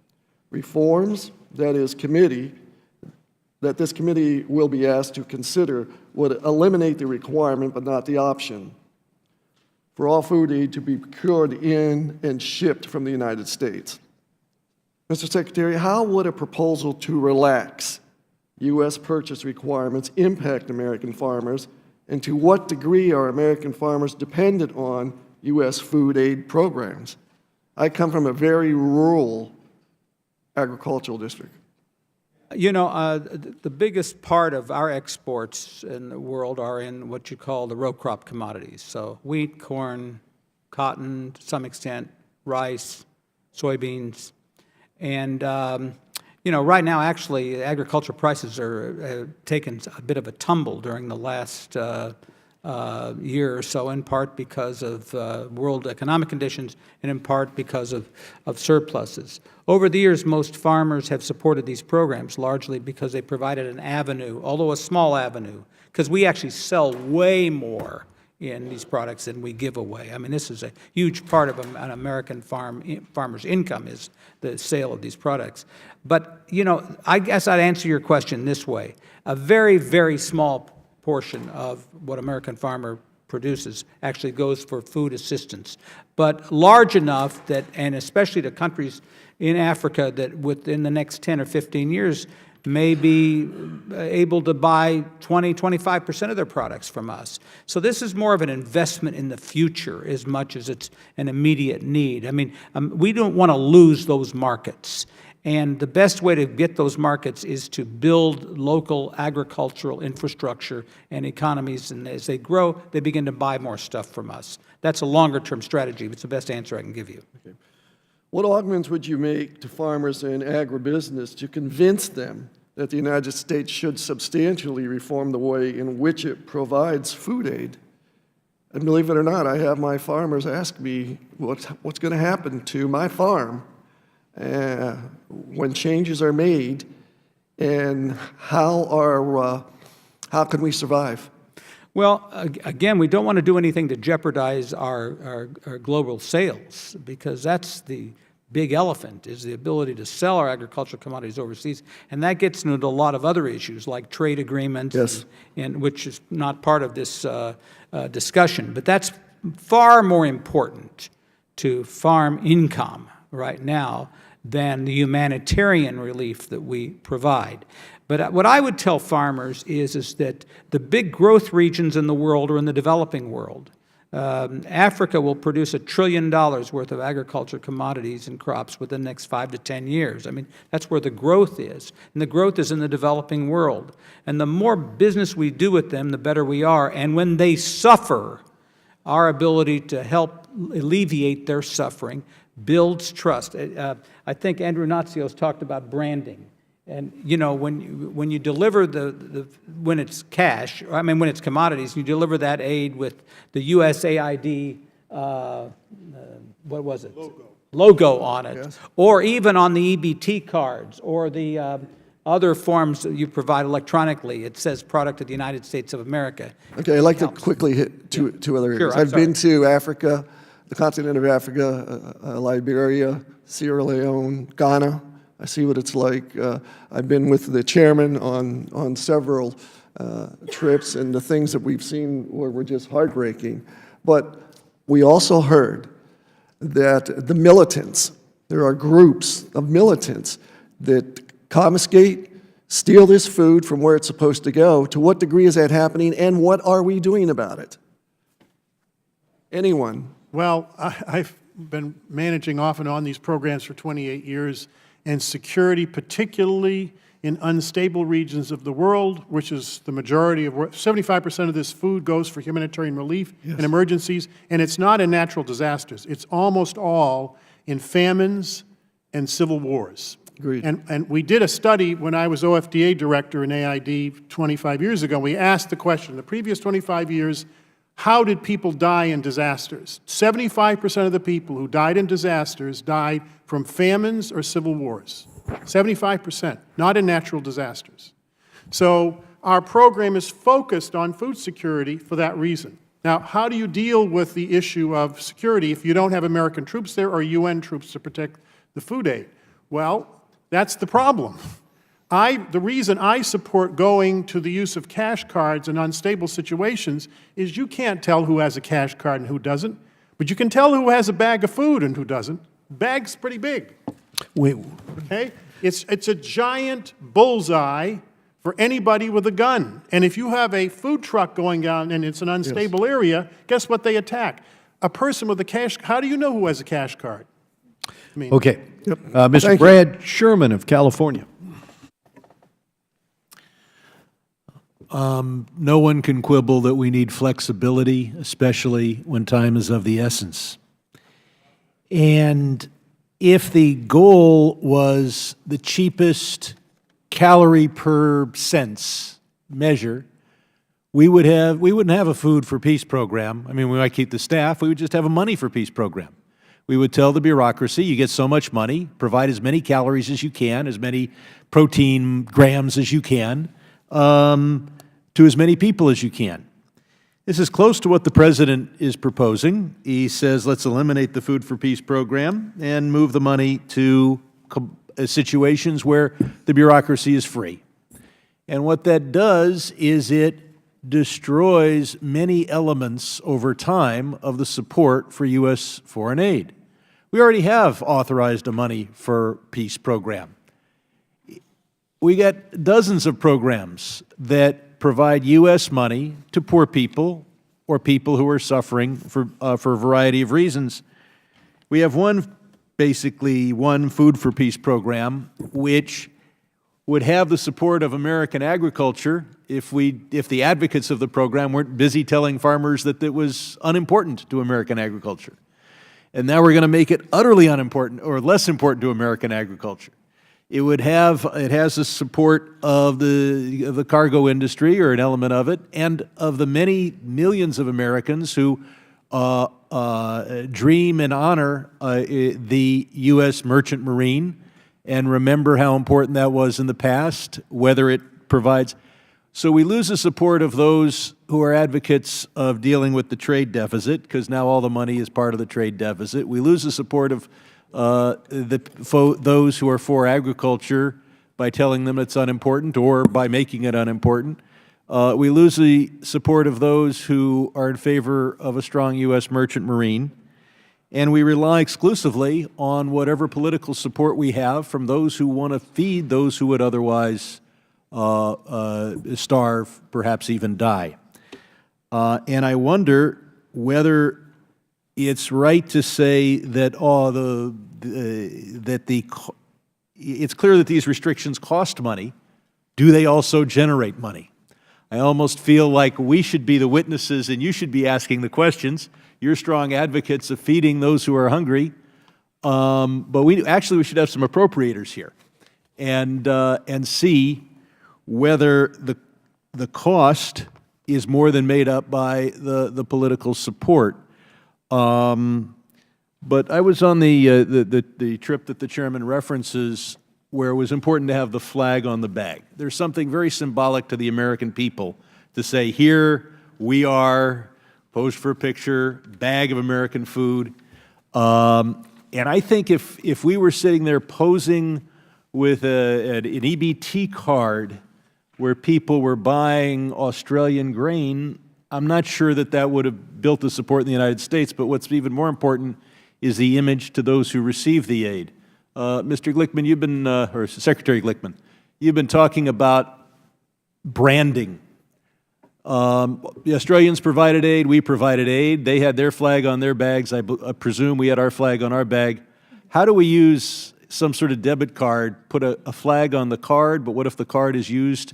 Reforms that this committee will be asked to consider would eliminate the requirement, but not the option, for all food aid to be procured in and shipped from the United States. Mr. Secretary, how would a proposal to relax U.S. purchase requirements impact American farmers, and to what degree are American farmers dependent on U.S. food aid programs? I come from a very rural agricultural district. You know, the biggest part of our exports in the world are in what you call the row crop commodities. So wheat, corn, cotton, to some extent, rice, soybeans. And, you know, right now, actually, agriculture prices are taking a bit of a tumble during the last year or so, in part because of world economic conditions and in part because of surpluses. Over the years, most farmers have supported these programs largely because they provided an avenue, although a small avenue, because we actually sell way more in these products than we give away. I mean, this is a huge part of an American farmer's income is the sale of these products. But, you know, I guess I'd answer your question this way. A very, very small portion of what American farmer produces actually goes for food assistance, but large enough that, and especially to countries in Africa that within the next 10 or 15 years may be able to buy 20, 25% of their products from us. So this is more of an investment in the future as much as it's an immediate need. I mean, we don't want to lose those markets. And the best way to get those markets is to build local agricultural infrastructure and economies, and as they grow, they begin to buy more stuff from us. That's a longer-term strategy, but it's the best answer I can give you. Okay. What arguments would you make to farmers and agribusiness to convince them that the United States should substantially reform the way in which it provides food aid? And believe it or not, I have my farmers ask me what's going to happen to my farm when changes are made, and how can we survive? Well, again, we don't want to do anything to jeopardize our global sales, because that's the big elephant, is the ability to sell our agricultural commodities overseas. And that gets into a lot of other issues like trade agreements, yes, and which is not part of this discussion. But that's far more important to farm income right now than the humanitarian relief that we provide. But what I would tell farmers is that the big growth regions in the world are in the developing world. Africa will produce $1 trillion worth of agriculture commodities and crops within the next 5 to 10 years. I mean, that's where the growth is. And the growth is in the developing world. And the more business we do with them, the better we are. And when they suffer, our ability to help alleviate their suffering builds trust. I think Andrew Natsios talked about branding. And, you know, when you deliver when it's cash, I mean, when it's commodities, you deliver that aid with the USAID, what was it? Logo on it. Yes. Or even on the EBT cards or the other forms that you provide electronically. It says product of the United States of America. Okay, I'd like to quickly hit two other areas. Sure, I've been to Africa, the continent of Africa, Liberia, Sierra Leone, Ghana. I see what it's like. I've been with the chairman on several trips, and the things that we've seen were just heartbreaking. But we also heard that the militants, there are groups of militants that confiscate, steal this food from where it's supposed to go. To what degree is that happening, and what are we doing about it? Anyone? Well, I've been managing off and on these programs for 28 years, and security, particularly in unstable regions of the world, which is the majority of 75% of this food goes for humanitarian relief and emergencies, and it's not in natural disasters. It's almost all in famines and civil wars. Agreed. And we did a study when I was OFDA director in AID 25 years ago. We asked the question, the previous 25 years, how did people die in disasters? 75% of the people who died in disasters died from famines or civil wars. 75%, not in natural disasters. So our program is focused on food security for that reason. Now, how do you deal with the issue of security if you don't have American troops there or UN troops to protect the food aid? Well, that's the problem. The reason I support going to the use of cash cards in unstable situations is you can't tell who has a cash card and who doesn't, but you can tell who has a bag of food and who doesn't. Bag's pretty big. Wait. Okay? It's a giant bullseye for anybody with a gun. And if you have a food truck going down and it's an unstable area, guess what they attack? A person with a cash, how do you know who has a cash card? I mean, Okay. Mr. Brad Sherman of California. No one can quibble that we need flexibility, especially when time is of the essence. And if the goal was the cheapest calorie per cents measure, we wouldn't have a Food for Peace program. I mean, we might keep the staff, we would just have a Money for Peace program. We would tell the bureaucracy, you get so much money, provide as many calories as you can, as many protein grams as you can, to as many people as you can. This is close to what the President is proposing. He says, let's eliminate the Food for Peace program and move the money to situations where the bureaucracy is free. And what that does is it destroys many elements over time of the support for U.S. foreign aid. We already have authorized a Money for Peace program. We got dozens of programs that provide U.S. money to poor people or people who are suffering for a variety of reasons. We have basically one Food for Peace program, which would have the support of American agriculture if the advocates of the program weren't busy telling farmers that it was unimportant to American agriculture. And now we're going to make it utterly unimportant or less important to American agriculture. It has the support of the cargo industry, or an element of it, and of the many millions of Americans who dream and honor the U.S. Merchant Marine and remember how important that was in the past, whether it provides. So we lose the support of those who are advocates of dealing with the trade deficit, because now all the money is part of the trade deficit. We lose the support of those who are for agriculture by telling them it's unimportant or by making it unimportant. We lose the support of those who are in favor of a strong U.S. Merchant Marine. And we rely exclusively on whatever political support we have from those who want to feed those who would otherwise starve, perhaps even die. And I wonder whether it's right to say that it's clear that these restrictions cost money. Do they also generate money? I almost feel like we should be the witnesses and you should be asking the questions. You're strong advocates of feeding those who are hungry, but we should have some appropriators here and see whether the cost is more than made up by the political support. But I was on the trip that the chairman references, where it was important to have the flag on the bag. There's something very symbolic to the American people to say, here we are, posed for a picture, bag of American food. And I think if we were sitting there posing with an EBT card where people were buying Australian grain, I'm not sure that would have built the support in the United States, but what's even more important is the image to those who receive the aid. Mr. Glickman, you've been, or Secretary Glickman, you've been talking about branding. The Australians provided aid, we provided aid. They had their flag on their bags. I presume we had our flag on our bag. How do we use some sort of debit card, put a flag on the card, but what if the card is used?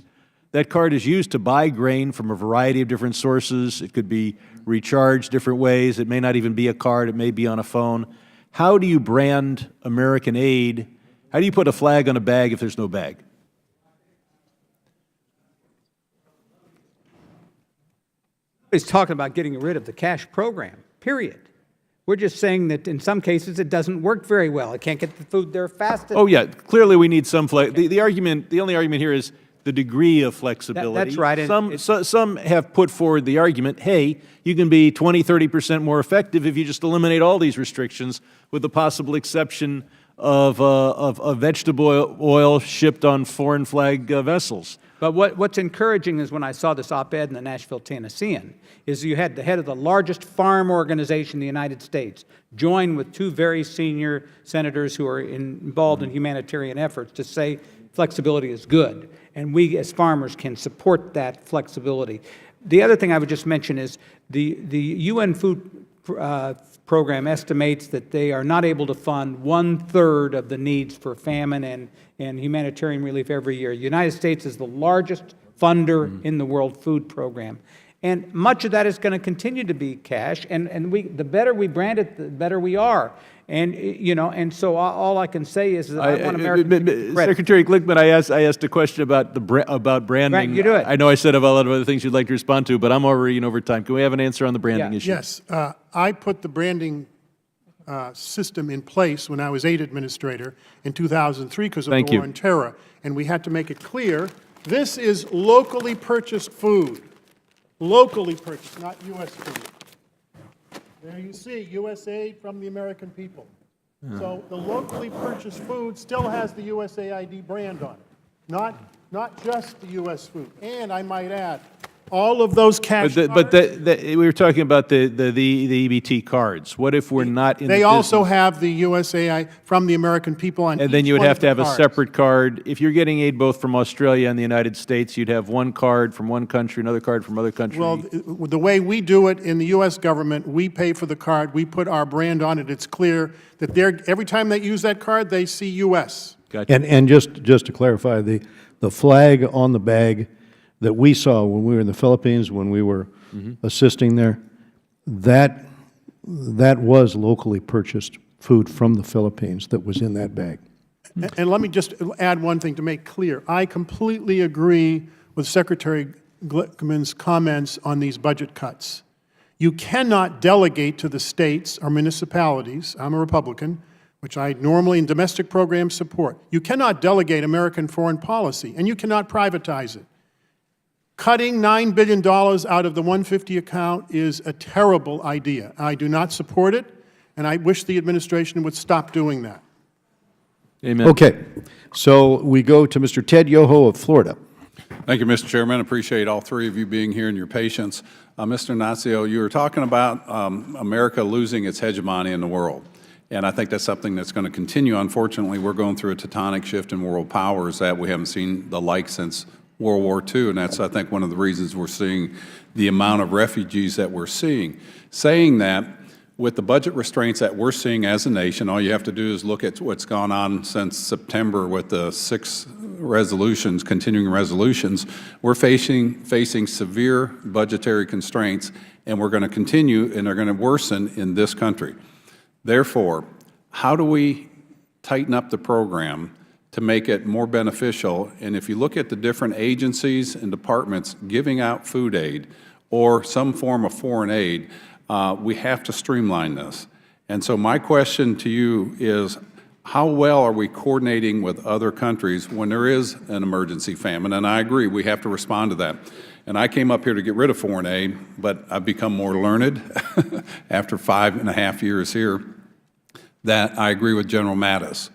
That card is used to buy grain from a variety of different sources. It could be recharged different ways. It may not even be a card. It may be on a phone. How do you brand American aid? How do you put a flag on a bag if there's no bag? Nobody's talking about getting rid of the cash program, period. We're just saying that in some cases it doesn't work very well. It can't get the food there fast enough. Oh yeah, clearly we need some flex. The only argument here is the degree of flexibility. That's right. Some have put forward the argument, hey, you can be 20, 30% more effective if you just eliminate all these restrictions, with the possible exception of vegetable oil shipped on foreign flag vessels. But what's encouraging is when I saw this op-ed in the Nashville Tennessean, is you had the head of the largest farm organization in the United States join with two very senior senators who are involved in humanitarian efforts to say flexibility is good, and we as farmers can support that flexibility. The other thing I would just mention is the UN Food Program estimates that they are not able to fund 1/3 of the needs for famine and humanitarian relief every year. The United States is the largest funder in the World Food Program. And much of that is going to continue to be cash, and the better we brand it, the better we are. And, and so all I can say is that I want Americans to get credit. Secretary Glickman, I asked a question about about branding. Right, you do it. I know I said a lot of other things you'd like to respond to, but I'm already over time. Can we have an answer on the branding Yeah. issue? Yes, I put the branding system in place when I was aid administrator in 2003 because of Thank the war you. on terror. And we had to make it clear, this is locally purchased food. Locally purchased, not U.S. food. There you see, USAID from the American people. So the locally purchased food still has the USAID brand on it, not just the U.S. food. And I might add, all of those cash But cards, we were talking about the EBT cards. What if we're not in the they also business? have the USAID from the American people on And then each you would one have of to the have a cards. separate card. If you're getting aid both from Australia and the United States, you'd have one card from one country, another card from another country. Well, the way we do it in the U.S. government, we pay for the card, we put our brand on it, it's clear that every time they use that card, they see U.S. Gotcha. And just to clarify, the flag on the bag that we saw when we were in the Philippines, when we were assisting there, that was locally purchased food from the Philippines that was in that bag. And let me just add one thing to make clear. I completely agree with Secretary Glickman's comments on these budget cuts. You cannot delegate to the states or municipalities, I'm a Republican, which I normally in domestic programs support. You cannot delegate American foreign policy, and you cannot privatize it. Cutting $9 billion out of the 150 account is a terrible idea. I do not support it, and I wish the administration would stop doing that. Amen. Okay, so we go to Mr. Ted Yoho of Florida. Thank you, Mr. Chairman. I appreciate all three of you being here and your patience. Mr. Nacio, you were talking about America losing its hegemony in the world, and I think that's something that's going to continue. Unfortunately, we're going through a tectonic shift in world powers that we haven't seen the like since World War II, and that's, I think, one of the reasons we're seeing the amount of refugees that we're seeing. Saying that, with the budget restraints that we're seeing as a nation, all you have to do is look at what's gone on since September with the 6 resolutions, continuing resolutions. We're facing severe budgetary constraints, and we're going to continue, and they're going to worsen in this country. Therefore, how do we tighten up the program to make it more beneficial? And if you look at the different agencies and departments giving out food aid or some form of foreign aid, we have to streamline this. And so my question to you is, how well are we coordinating with other countries when there is an emergency famine? And I agree, we have to respond to that. And I came up here to get rid of foreign aid, but I've become more learned after 5.5 years here, that I agree with General Mattis.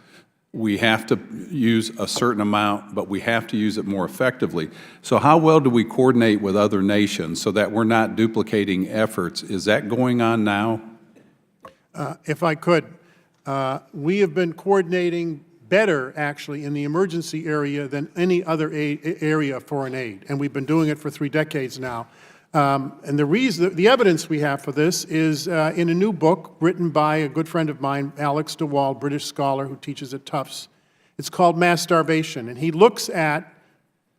We have to use a certain amount, but we have to use it more effectively. So how well do we coordinate with other nations so that we're not duplicating efforts? Is that going on now? If I could, we have been coordinating better, actually, in the emergency area than any other area of foreign aid, and we've been doing it for 3 decades now. And the evidence we have for this is in a new book written by a good friend of mine, Alex DeWald, British scholar who teaches at Tufts. It's called Mass Starvation, and he looks at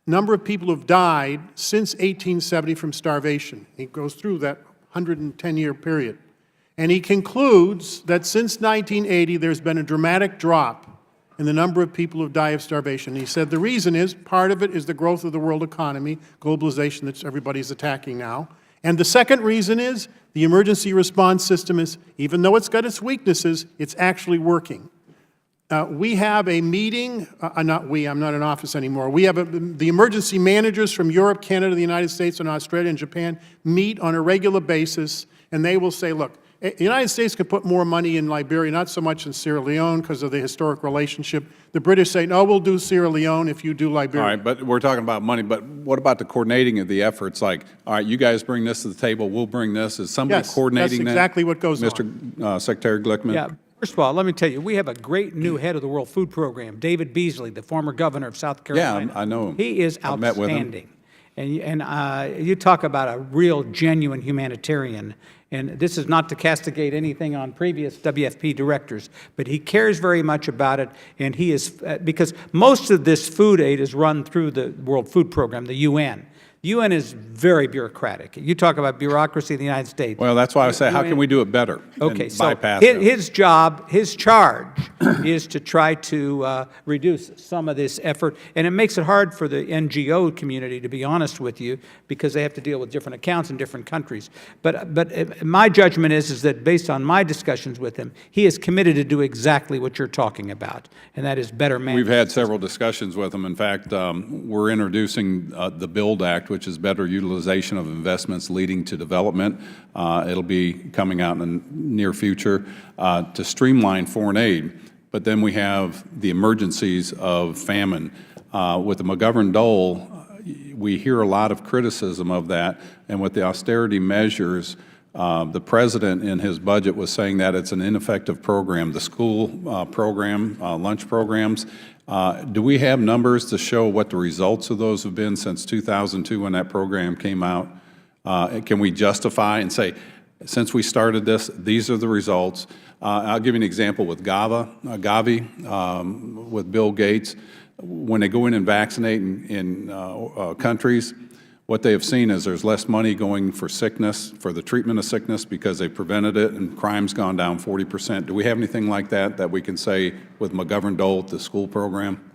number of people who've died since 1870 from starvation. He goes through that 110-year period. And he concludes that since 1980, there's been a dramatic drop in the number of people who die of starvation. He said the reason is, part of it is the growth of the world economy, globalization that everybody's attacking now. And the second reason is the emergency response system is, even though it's got its weaknesses, it's actually working. We have a meeting, not we, I'm not in office anymore. We have the emergency managers from Europe, Canada, the United States, and Australia and Japan meet on a regular basis, and they will say, look, the United States could put more money in Liberia, not so much in Sierra Leone because of the historic relationship. The British say, no, we'll do Sierra Leone if you do Liberia. All right, but we're talking about money, but what about the coordinating of the efforts? Like, all right, you guys bring this to the table, we'll bring this. Is somebody coordinating that? That's exactly what goes on. Mr. Secretary Glickman? Yeah. First of all, let me tell you, we have a great new head of the World Food Program, David Beasley, the former governor of South Carolina. Yeah, I know him. He is I've met with him. outstanding. And you talk about a real, genuine humanitarian. And this is not to castigate anything on previous WFP directors, but he cares very much about it. And he is, because most of this food aid is run through the World Food Program, the UN. UN is very bureaucratic. You talk about bureaucracy in the United States. Well, that's why I say, how can we do it better? Okay, and so bypass them? his job, his charge is to try to reduce some of this effort. And it makes it hard for the NGO community, to be honest with you, because they have to deal with different accounts in different countries. But my judgment is that based on my discussions with him, he is committed to do exactly what you're talking about, and that is better management. We've had several discussions with them. In fact, we're introducing the BUILD Act, which is better utilization of investments leading to development. It'll be coming out in the near future to streamline foreign aid. But then we have the emergencies of famine. With the McGovern-Dole, we hear a lot of criticism of that, and with the austerity measures, the President in his budget was saying that it's an ineffective program. The school program, lunch programs, do we have numbers to show what the results of those have been since 2002 when that program came out? Can we justify and say, since we started this, these are the results? I'll give you an example with Gavi, with Bill Gates. When they go in and vaccinate in countries, what they have seen is there's less money going for sickness, for the treatment of sickness, because they prevented it, and crime's gone down 40%. Do we have anything like that that we can say with McGovern-Dole, the school program?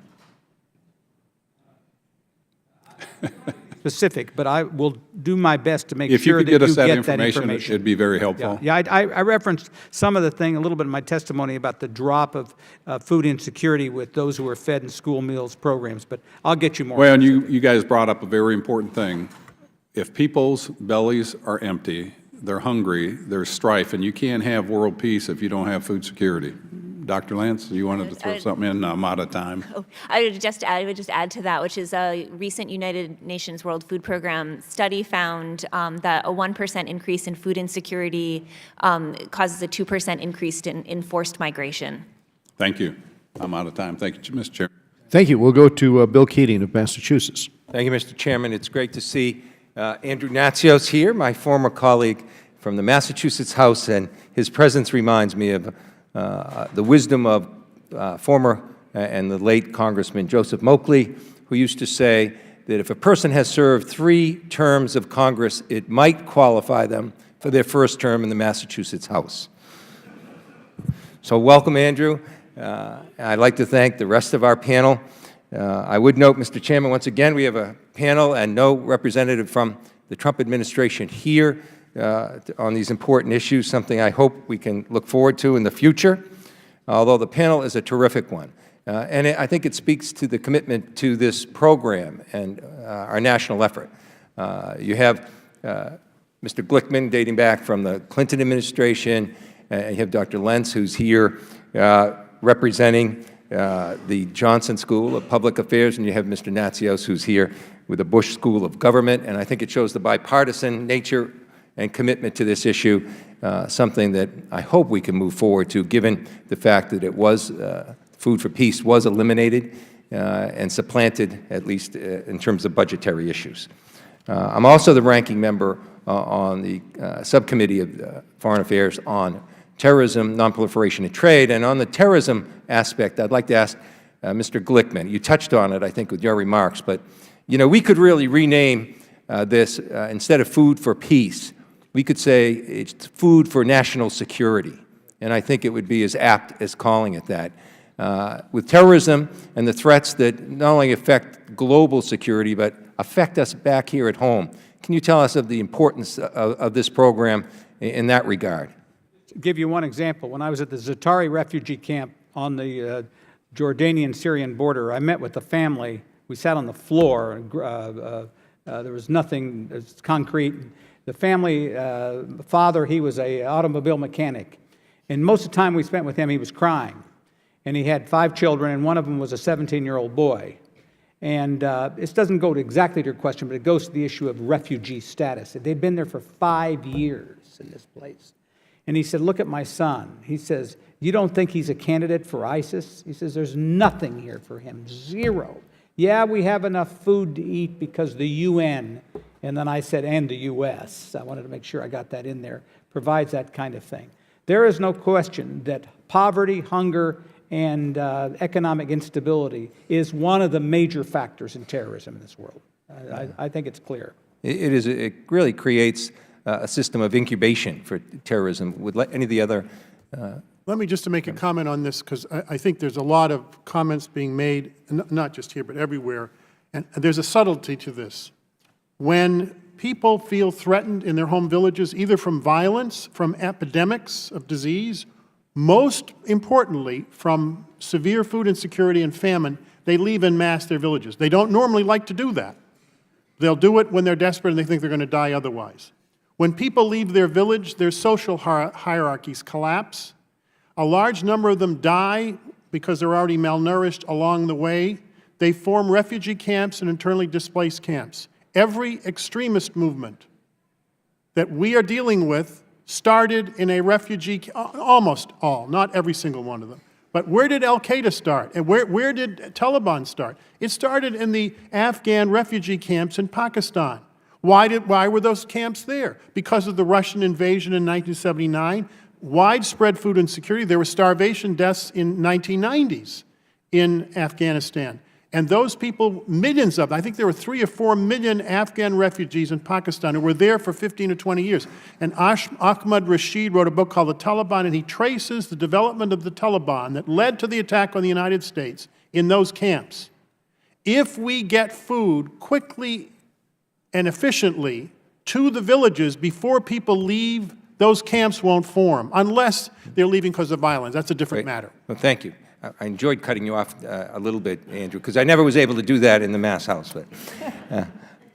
Specific, but I will do my best to make If you sure could that get you us that get information, it'd be very helpful. Yeah, I referenced some of the thing, a little bit in my testimony about the drop of food insecurity with those who are fed in school meals programs, but I'll get you more. Well, and you guys brought up a very important thing. If people's bellies are empty, they're hungry, there's strife, and you can't have world peace if you don't have food security. Dr. Lance, you wanted to throw something in? I'm out of time. Oh, I would just add to that, which is a recent United Nations World Food Program study found that a 1% increase in food insecurity causes a 2% increase in forced migration. Thank you. I'm out of time. Thank you, Mr. Chair. Thank you. We'll go to Bill Keating of Massachusetts. Thank you, Mr. Chairman. It's great to see Andrew Natsios here, my former colleague from the Massachusetts House, and his presence reminds me of the wisdom of former and the late Congressman Joseph Moakley, who used to say that if a person has served 3 terms of Congress, it might qualify them for their first term in the Massachusetts House. So welcome, Andrew. I'd like to thank the rest of our panel. I would note, Mr. Chairman, once again, we have a panel and no representative from the Trump administration here on these important issues, something I hope we can look forward to in the future, although the panel is a terrific one. And I think it speaks to the commitment to this program and our national effort. You have Mr. Glickman dating back from the Clinton administration, and you have Dr. Lentz, who's here representing the Johnson School of Public Affairs, and you have Mr. Natsios, who's here with the Bush School of Government, and I think it shows the bipartisan nature and commitment to this issue, something that I hope we can move forward to, given the fact that it was, Food for Peace was eliminated and supplanted, at least in terms of budgetary issues. I'm also the ranking member on the subcommittee of Foreign Affairs on terrorism, nonproliferation, and trade. And on the terrorism aspect, I'd like to ask Mr. Glickman. You touched on it, I think, with your remarks, but you know, we could really rename this instead of Food for Peace. We could say it's food for national security, and I think it would be as apt as calling it that. With terrorism and the threats that not only affect global security, but affect us back here at home, can you tell us of the importance of this program in that regard? To give you one example, when I was at the Za'atari refugee camp on the Jordanian-Syrian border, I met with the family. We sat on the floor. There was nothing concrete. The family father, he was an automobile mechanic. And most of the time we spent with him, he was crying. And he had 5 children, and one of them was a 17-year-old boy. And this doesn't go exactly to your question, but it goes to the issue of refugee status. They'd been there for 5 years in this place. And he said, look at my son. He says, you don't think he's a candidate for ISIS? He says, there's nothing here for him, 0. Yeah, we have enough food to eat because the UN, and then I said, and the U.S., I wanted to make sure I got that in there, provides that kind of thing. There is no question that poverty, hunger, and economic instability is one of the major factors in terrorism in this world. I think it's clear. It really creates a system of incubation for terrorism. Would any of the other Let me just to make a comment on this, because I think there's a lot of comments being made, not just here, but everywhere, and there's a subtlety to this. When people feel threatened in their home villages, either from violence, from epidemics of disease, most importantly, from severe food insecurity and famine, they leave en masse their villages. They don't normally like to do that. They'll do it when they're desperate and they think they're going to die otherwise. When people leave their village, their social hierarchies collapse. A large number of them die because they're already malnourished along the way. They form refugee camps and internally displaced camps. Every extremist movement that we are dealing with started in a refugee, almost all, not every single one of them. But where did al-Qaeda start? And where did Taliban start? It started in the Afghan refugee camps in Pakistan. Why were those camps there? Because of the Russian invasion in 1979, widespread food insecurity. There were starvation deaths in 1990s in Afghanistan. And those people, millions of them, I think there were 3 or 4 million Afghan refugees in Pakistan who were there for 15 or 20 years. And Ahmad Rashid wrote a book called The Taliban, and he traces the development of the Taliban that led to the attack on the United States in those camps. If we get food quickly and efficiently to the villages before people leave, those camps won't form, unless they're leaving because of violence. That's a different matter. Well, thank you. I enjoyed cutting you off a little bit, Andrew, because I never was able to do that in the Mass House.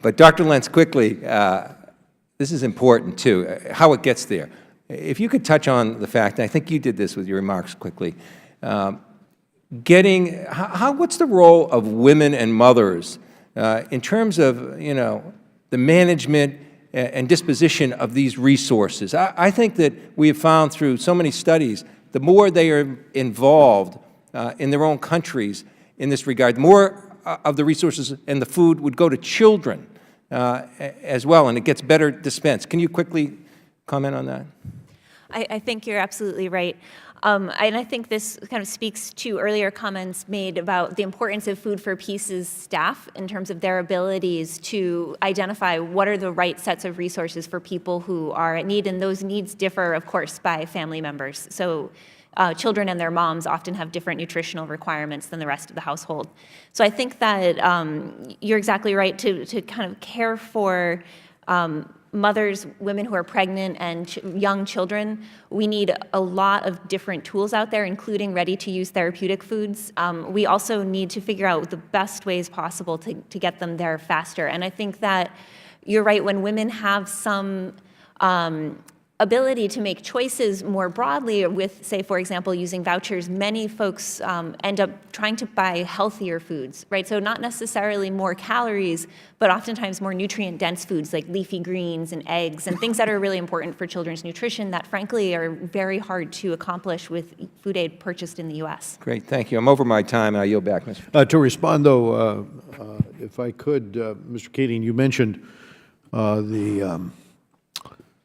But Dr. Lentz, quickly, this is important, too, how it gets there. If you could touch on the fact, and I think you did this with your remarks quickly, what's the role of women and mothers in terms of, the management and disposition of these resources? I think that we have found through so many studies, the more they are involved in their own countries in this regard, the more of the resources and the food would go to children as well, and it gets better dispensed. Can you quickly comment on that? I think you're absolutely right. And I think this kind of speaks to earlier comments made about the importance of Food for Peace's staff in terms of their abilities to identify what are the right sets of resources for people who are at need, and those needs differ, of course, by family members. So children and their moms often have different nutritional requirements than the rest of the household. So I think that you're exactly right to kind of care for mothers, women who are pregnant, and young children. We need a lot of different tools out there, including ready-to-use therapeutic foods. We also need to figure out the best ways possible to get them there faster. And I think that you're right, when women have some ability to make choices more broadly with, say, for example, using vouchers, many folks end up trying to buy healthier foods, right? So not necessarily more calories, but oftentimes more nutrient-dense foods like leafy greens and eggs and things that are really important for children's nutrition that, frankly, are very hard to accomplish with food aid purchased in the U.S. Great, thank you. I'm over my time, and I yield back, Mr. To respond, though, if I could, Mr. Keating, you mentioned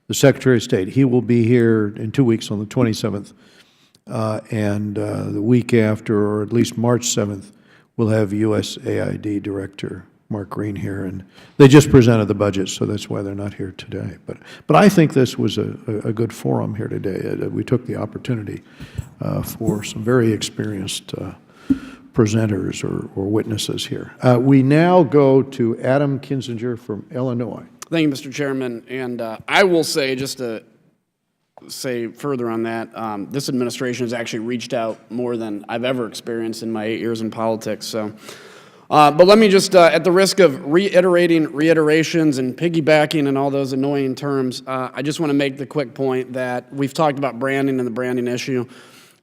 the Secretary of State. He will be here in 2 weeks on the 27th, and the week after, or at least March 7th, we'll have USAID Director Mark Green here, and they just presented the budget, so that's why they're not here today. But I think this was a good forum here today. We took the opportunity for some very experienced presenters or witnesses here. We now go to Adam Kinzinger from Illinois. Thank you, Mr. Chairman. And I will say, just to say further on that, this administration has actually reached out more than I've ever experienced in my 8 years in politics. So, but let me just, at the risk of reiterating reiterations and piggybacking and all those annoying terms, I just want to make the quick point that we've talked about branding and the branding issue.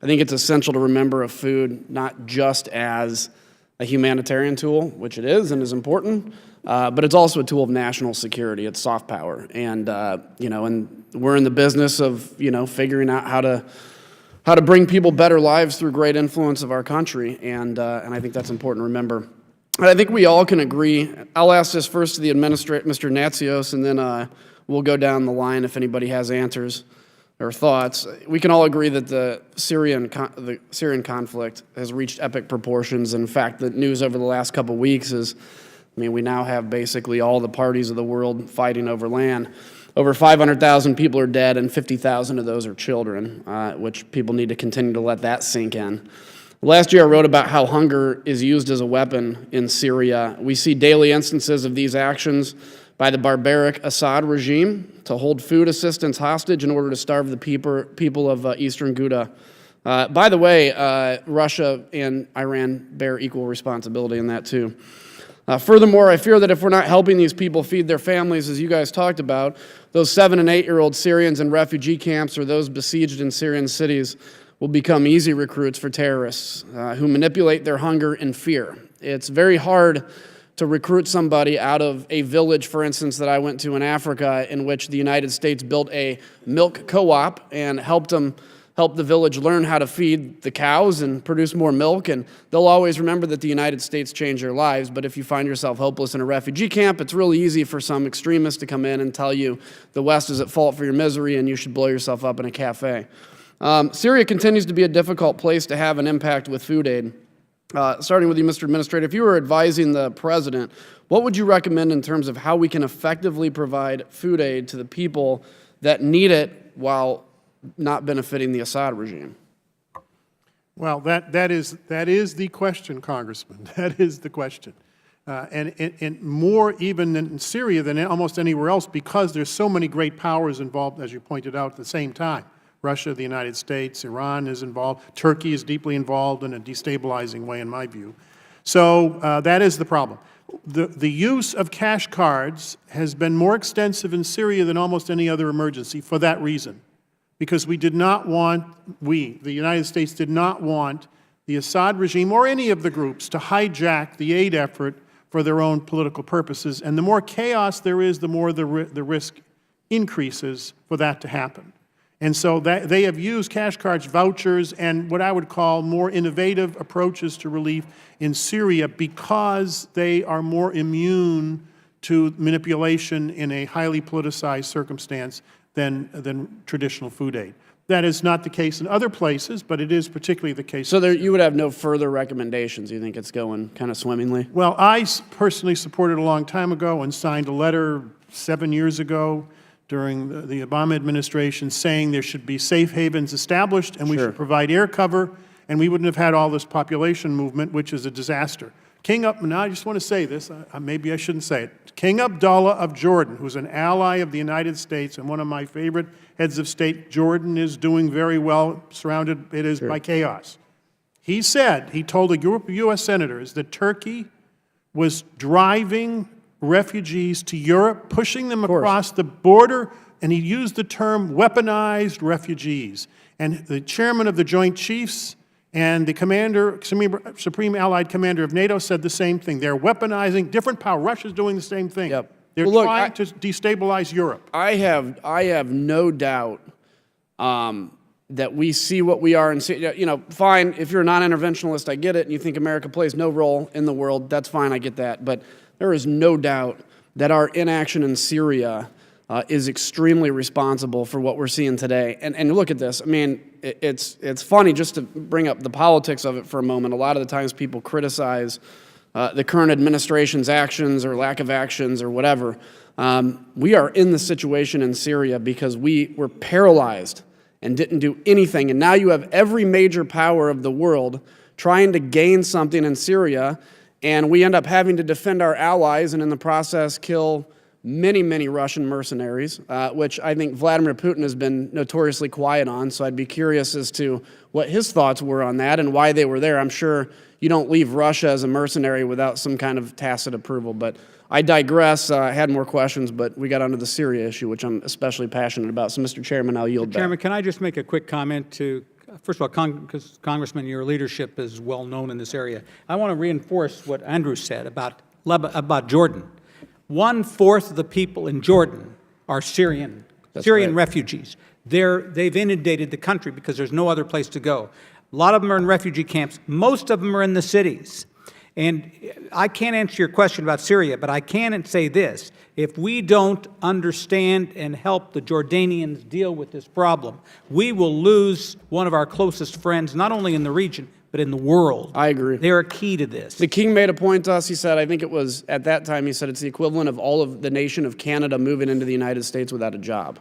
I think it's essential to remember of food not just as a humanitarian tool, which it is and is important, but it's also a tool of national security. It's soft power, and and we're in the business of figuring out how to bring people better lives through great influence of our country, and I think that's important to remember. And I think we all can agree. I'll ask this first to the administrator, Mr. Natsios, and then we'll go down the line if anybody has answers or thoughts. We can all agree that the Syrian conflict has reached epic proportions. In fact, the news over the last couple of weeks is I mean, we now have basically all the parties of the world fighting over land. Over 500,000 people are dead, and 50,000 of those are children, which people need to continue to let that sink in. Last year, I wrote about how hunger is used as a weapon in Syria. We see daily instances of these actions by the barbaric Assad regime to hold food assistance hostage in order to starve the people of eastern Ghouta. By the way, Russia and Iran bear equal responsibility in that too. Furthermore, I fear that if we're not helping these people feed their families, as you guys talked about, those 7- and 8-year-old Syrians in refugee camps or those besieged in Syrian cities will become easy recruits for terrorists who manipulate their hunger and fear. It's very hard to recruit somebody out of a village, for instance, that I went to in Africa, in which the United States built a milk co-op and helped the village learn how to feed the cows and produce more milk, and they'll always remember that the United States changed their lives. But if you find yourself hopeless in a refugee camp, it's really easy for some extremists to come in and tell you the West is at fault for your misery and you should blow yourself up in a cafe. Syria continues to be a difficult place to have an impact with food aid. Starting with you, Mr. Administrator, if you were advising the President, what would you recommend in terms of how we can effectively provide food aid to the people that need it while not benefiting the Assad regime? Well, that is the question, Congressman. That is the question. And more even in Syria than almost anywhere else, because there's so many great powers involved, as you pointed out, at the same time. Russia, the United States, Iran is involved. Turkey is deeply involved in a destabilizing way, in my view. So that is the problem. The use of cash cards has been more extensive in Syria than almost any other emergency for that reason. Because we did not want, the United States did not want the Assad regime or any of the groups to hijack the aid effort for their own political purposes. And the more chaos there is, the more the risk increases for that to happen. And so they have used cash cards, vouchers, and what I would call more innovative approaches to relief in Syria because they are more immune to manipulation in a highly politicized circumstance than traditional food aid. That is not the case in other places, but it is particularly the case. So you would have no further recommendations? You think it's going kind of swimmingly? Well, I personally supported a long time ago and signed a letter 7 years ago during the Obama administration saying there should be safe havens established and we should provide air cover, and we wouldn't have had all this population movement, which is a disaster. Now I just want to say this, maybe I shouldn't say it. King Abdullah of Jordan, who's an ally of the United States and one of my favorite heads of state, Jordan is doing very well, surrounded by chaos. He told a group of U.S. senators that Turkey was driving refugees to Europe, pushing them across the border, and he used the term weaponized refugees. And the chairman of the Joint Chiefs and the Supreme Allied Commander of NATO said the same thing. They're weaponizing different power. Russia's doing the same thing. Yep. They're trying to destabilize Europe. I have no doubt that we see what we are in Syria. You know, fine, if you're a non-interventionalist, I get it, and you think America plays no role in the world, that's fine, I get that. But there is no doubt that our inaction in Syria is extremely responsible for what we're seeing today. And look at this. I mean, it's funny just to bring up the politics of it for a moment. A lot of the times people criticize the current administration's actions or lack of actions or whatever. We are in the situation in Syria because we were paralyzed and didn't do anything. And now you have every major power of the world trying to gain something in Syria, and we end up having to defend our allies and in the process kill many, many Russian mercenaries, which I think Vladimir Putin has been notoriously quiet on, so I'd be curious as to what his thoughts were on that and why they were there. I'm sure you don't leave Russia as a mercenary without some kind of tacit approval, but I digress. I had more questions, but we got onto the Syria issue, which I'm especially passionate about. So, Mr. Chairman, I'll yield back. Chairman, can I just make a quick comment to, first of all, because Congressman, your leadership is well known in this area. I want to reinforce what Andrew said about Jordan. 1/4 of the people in Jordan are Syrian refugees. They've inundated the country because there's no other place to go. A lot of them are in refugee camps. Most of them are in the cities. And I can't answer your question about Syria, but I can say this. If we don't understand and help the Jordanians deal with this problem, we will lose one of our closest friends, not only in the region, but in the world. I agree. They're a key to this. The king made a point to us. He said, I think it was at that time, he said it's the equivalent of all of the nation of Canada moving into the United States without a job.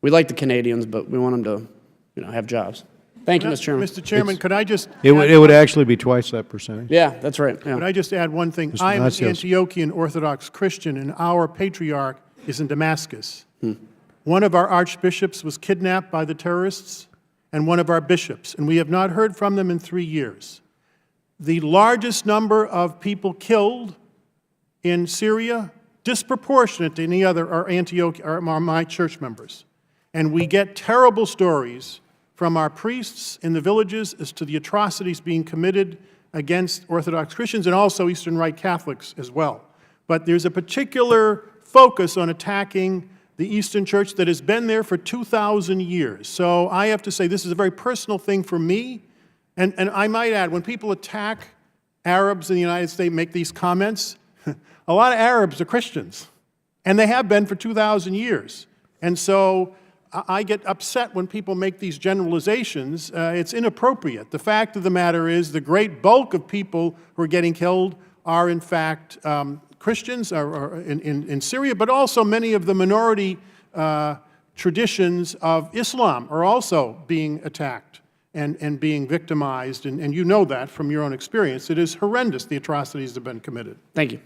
We like the Canadians, but we want them to, have jobs. Thank you, Mr. Chairman. Mr. Chairman, could I just? It would actually be twice that percentage. Yeah, that's right. Yeah. Could I just add one thing? Mr. I am an Natsios. Antiochian Orthodox Christian, and our patriarch is in Damascus. One of our archbishops was kidnapped by the terrorists, and one of our bishops, and we have not heard from them in 3 years. The largest number of people killed in Syria, disproportionate to any other, are my church members. And we get terrible stories from our priests in the villages as to the atrocities being committed against Orthodox Christians and also Eastern Rite Catholics as well. But there's a particular focus on attacking the Eastern Church that has been there for 2,000 years. So I have to say this is a very personal thing for me. And I might add, when people attack Arabs in the United States, make these comments, a lot of Arabs are Christians, and they have been for 2,000 years. And so I get upset when people make these generalizations. It's inappropriate. The fact of the matter is the great bulk of people who are getting killed are, in fact, Christians in Syria, but also many of the minority traditions of Islam are also being attacked and being victimized. And you know that from your own experience. It is horrendous, the atrocities that have been committed. Thank you.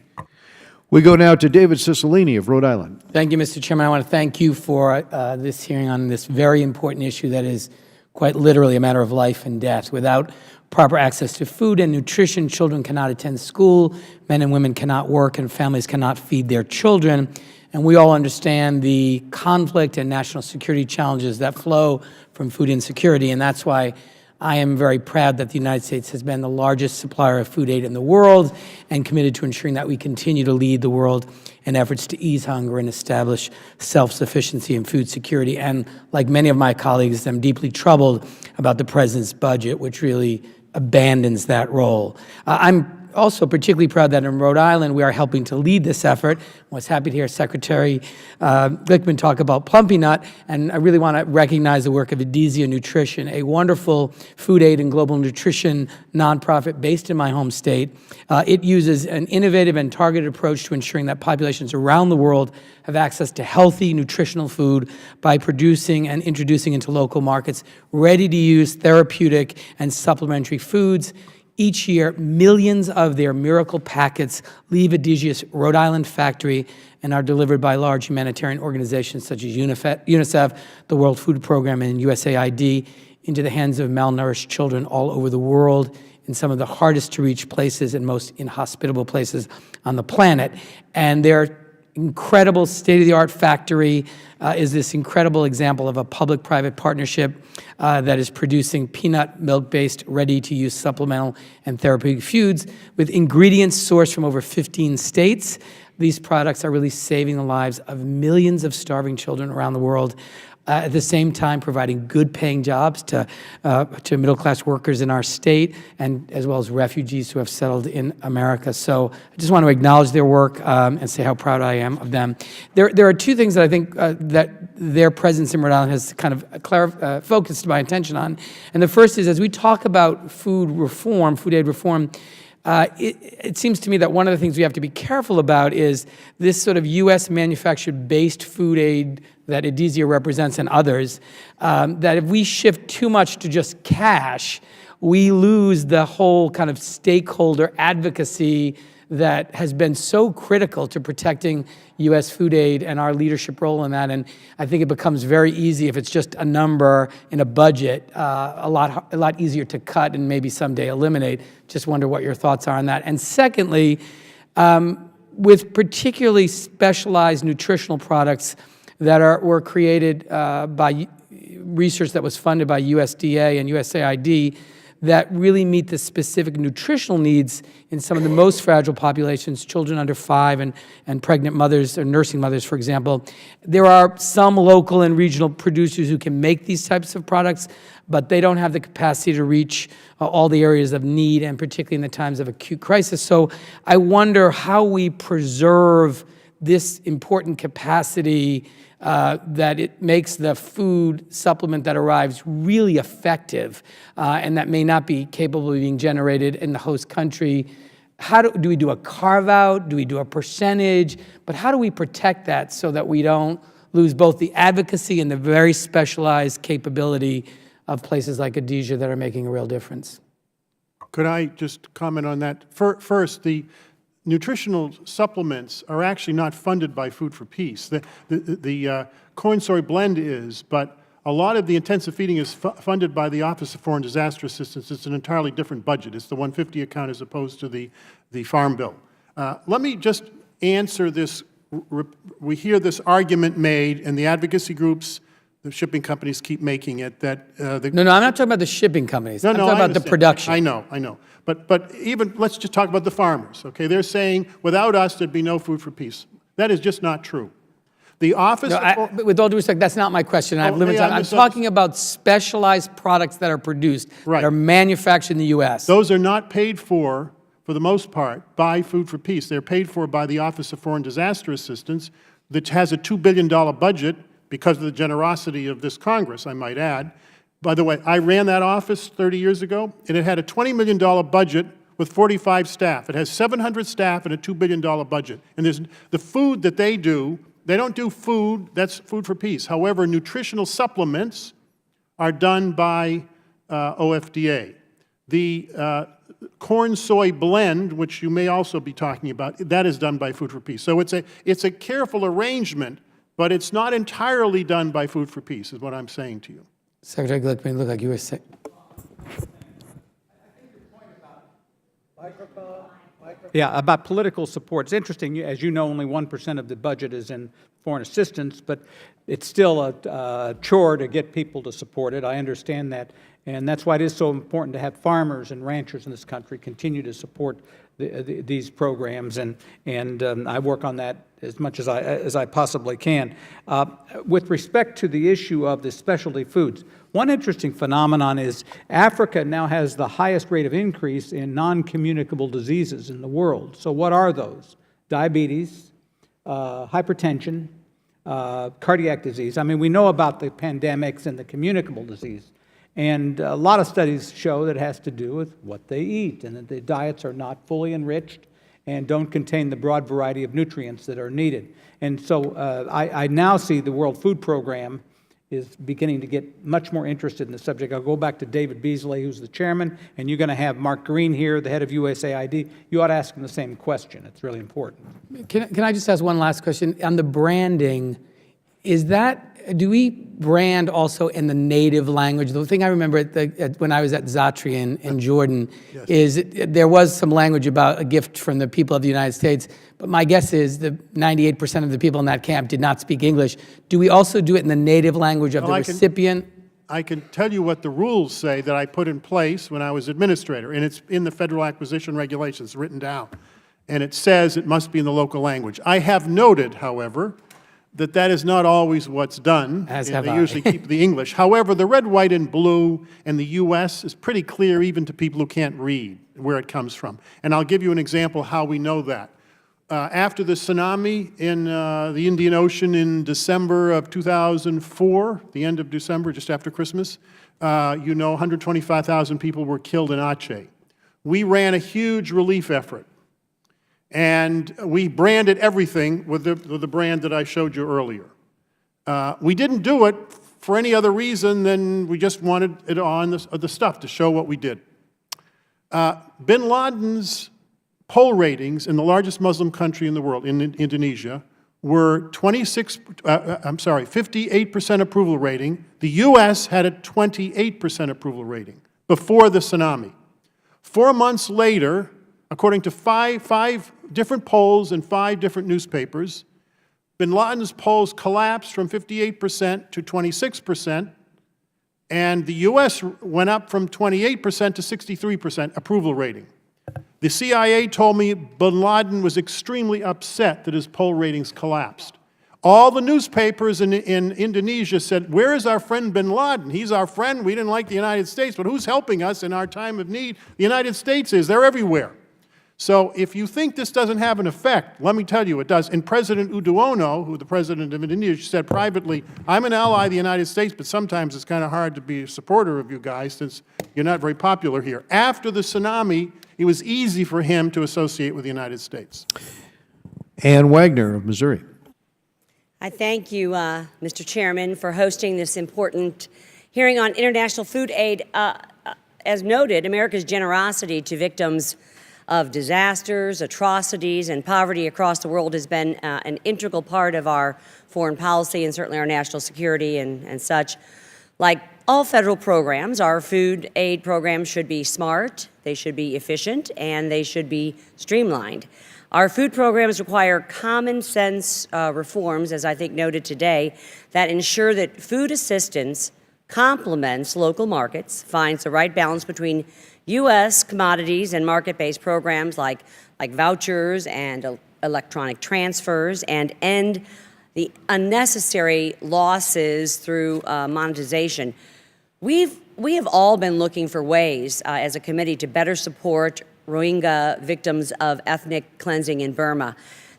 We go now to David Cicilline of Rhode Island. Thank you, Mr. Chairman. I want to thank you for this hearing on this very important issue that is quite literally a matter of life and death. Without proper access to food and nutrition, children cannot attend school, men and women cannot work, and families cannot feed their children. And we all understand the conflict and national security challenges that flow from food insecurity, and that's why I am very proud that the United States has been the largest supplier of food aid in the world and committed to ensuring that we continue to lead the world in efforts to ease hunger and establish self-sufficiency in food security. And like many of my colleagues, I'm deeply troubled about the President's budget, which really abandons that role. I'm also particularly proud that in Rhode Island we are helping to lead this effort. I was happy to hear Secretary Glickman talk about Plumpy Nut, and I really want to recognize the work of Adizia Nutrition, a wonderful food aid and global nutrition nonprofit based in my home state. It uses an innovative and targeted approach to ensuring that populations around the world have access to healthy, nutritional food by producing and introducing into local markets ready-to-use therapeutic and supplementary foods. Each year, millions of their miracle packets leave Adizia's Rhode Island factory and are delivered by large humanitarian organizations such as UNICEF, the World Food Program, and USAID into the hands of malnourished children all over the world in some of the hardest to reach places and most inhospitable places on the planet. And their incredible state-of-the-art factory is this incredible example of a public-private partnership that is producing peanut milk-based, ready-to-use supplemental and therapeutic foods with ingredients sourced from over 15 states. These products are really saving the lives of millions of starving children around the world. At the same time, providing good-paying jobs to middle-class workers in our state, and as well as refugees who have settled in America. So I just want to acknowledge their work and say how proud I am of them. There are two things that I think that their presence in Rhode Island has kind of focused my attention on. And the first is, as we talk about food reform, food aid reform, it seems to me that one of the things we have to be careful about is this sort of U.S. manufactured-based food aid that Adizia represents and others, that if we shift too much to just cash, we lose the whole kind of stakeholder advocacy that has been so critical to protecting U.S. food aid and our leadership role in that. And I think it becomes very easy if it's just a number in a budget, a lot easier to cut and maybe someday eliminate. Just wonder what your thoughts are on that. And secondly, with particularly specialized nutritional products that were created by research that was funded by USDA and USAID that really meet the specific nutritional needs in some of the most fragile populations, children under 5 and pregnant mothers or nursing mothers, for example. There are some local and regional producers who can make these types of products, but they don't have the capacity to reach all the areas of need, and particularly in the times of acute crisis. So I wonder how we preserve this important capacity that it makes the food supplement that arrives really effective, and that may not be capable of being generated in the host country. How do we do a carve-out? Do we do a percentage? But how do we protect that so that we don't lose both the advocacy and the very specialized capability of places like Adesia that are making a real difference? Could I just comment on that? First, the nutritional supplements are actually not funded by Food for Peace. The corn soy blend is, but a lot of the intensive feeding is funded by the Office of Foreign Disaster Assistance. It's an entirely different budget. It's the 150 account as opposed to the Farm Bill. Let me just answer this. We hear this argument made, and the advocacy groups, the shipping companies keep making it, that No, I'm not talking about the shipping companies. No, I'm no, talking I about the understand. production. I know. But even, let's just talk about the farmers, okay? They're saying, without us, there'd be no Food for Peace. That is just not true. The Office of... With all due respect, that's not my question. I have limited time. I'm talking about specialized products that are produced, that are manufactured in the U.S. Those are not paid for the most part, by Food for Peace. They're paid for by the Office of Foreign Disaster Assistance, that has a $2 billion budget because of the generosity of this Congress, I might add. By the way, I ran that office 30 years ago, and it had a $20 million budget with 45 staff. It has 700 staff and a $2 billion budget. And there's the food that they do, they don't do food, that's Food for Peace. However, nutritional supplements are done by OFDA. The corn-soy blend, which you may also be talking about, that is done by Food for Peace. So it's a careful arrangement, but it's not entirely done by Food for Peace, is what I'm saying to you. Secretary Glickman, it looked like you were saying. Yeah, about political support. It's interesting, as you know, only 1% of the budget is in foreign assistance, but it's still a chore to get people to support it. I understand that, and that's why it is so important to have farmers and ranchers in this country continue to support these programs, and I work on that as much as I possibly can. With respect to the issue of the specialty foods, one interesting phenomenon is Africa now has the highest rate of increase in non-communicable diseases in the world. So what are those? Diabetes, hypertension, cardiac disease. I mean, we know about the pandemics and the communicable disease. And a lot of studies show that it has to do with what they eat, and that the diets are not fully enriched and don't contain the broad variety of nutrients that are needed. And so I now see the World Food Program is beginning to get much more interested in the subject. I'll go back to David Beasley, who's the chairman, and you're going to have Mark Green here, the head of USAID. You ought to ask him the same question. It's really important. Can I just ask one last question? On the branding, do we brand also in the native language? The thing I remember when I was at Zatri in Jordan is there was some language about a gift from the people of the United States, but my guess is the 98% of the people in that camp did not speak English. Do we also do it in the native language of the recipient? I can tell you what the rules say that I put in place when I was administrator, and it's in the Federal Acquisition Regulations written down, and it says it must be in the local language. I have noted, however, that is not always what's done. As have they I. usually keep the English. However, the red, white, and blue in the U.S. is pretty clear even to people who can't read where it comes from. And I'll give you an example how we know that. After the tsunami in the Indian Ocean in December of 2004, the end of December, just after Christmas, 125,000 people were killed in Aceh. We ran a huge relief effort. And we branded everything with the brand that I showed you earlier. We didn't do it for any other reason than we just wanted it on the stuff to show what we did. Bin Laden's poll ratings in the largest Muslim country in the world, in Indonesia, were 58% approval rating. The U.S. had a 28% approval rating before the tsunami. 4 months later, according to five different polls in 5 different newspapers, bin Laden's polls collapsed from 58% to 26%, and the U.S. went up from 28% to 63% approval rating. The CIA told me bin Laden was extremely upset that his poll ratings collapsed. All the newspapers in Indonesia said, where is our friend bin Laden? He's our friend. We didn't like the United States, but who's helping us in our time of need? The United States is. They're everywhere. So if you think this doesn't have an effect, let me tell you it does. And President Uduono, who the president of India, said privately, I'm an ally of the United States, but sometimes it's kind of hard to be a supporter of you guys since you're not very popular here. After the tsunami, it was easy for him to associate with the United States. Ann Wagner of Missouri. I thank you, Mr. Chairman, for hosting this important hearing on international food aid. As noted, America's generosity to victims of disasters, atrocities, and poverty across the world has been an integral part of our foreign policy and certainly our national security and such. Like all federal programs, our food aid programs should be smart, they should be efficient, and they should be streamlined. Our food programs require common sense reforms, as I think noted today, that ensure that food assistance complements local markets, finds the right balance between U.S. commodities and market-based programs like vouchers and electronic transfers, and end the unnecessary losses through monetization. We have all been looking for ways as a committee to better support Rohingya victims of ethnic cleansing in Burma.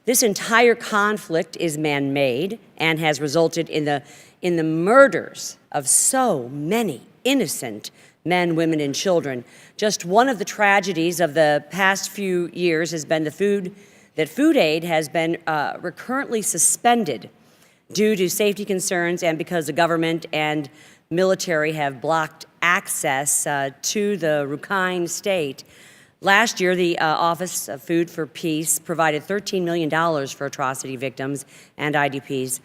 This entire conflict is man-made and has resulted in the murders of so many innocent men, women, and children. Just one of the tragedies of the past few years has been that food aid has been recurrently suspended due to safety concerns and because the government and military have blocked access to the Rakhine state. Last year, the Office of Food for Peace provided $13 million for atrocity victims and IDPs.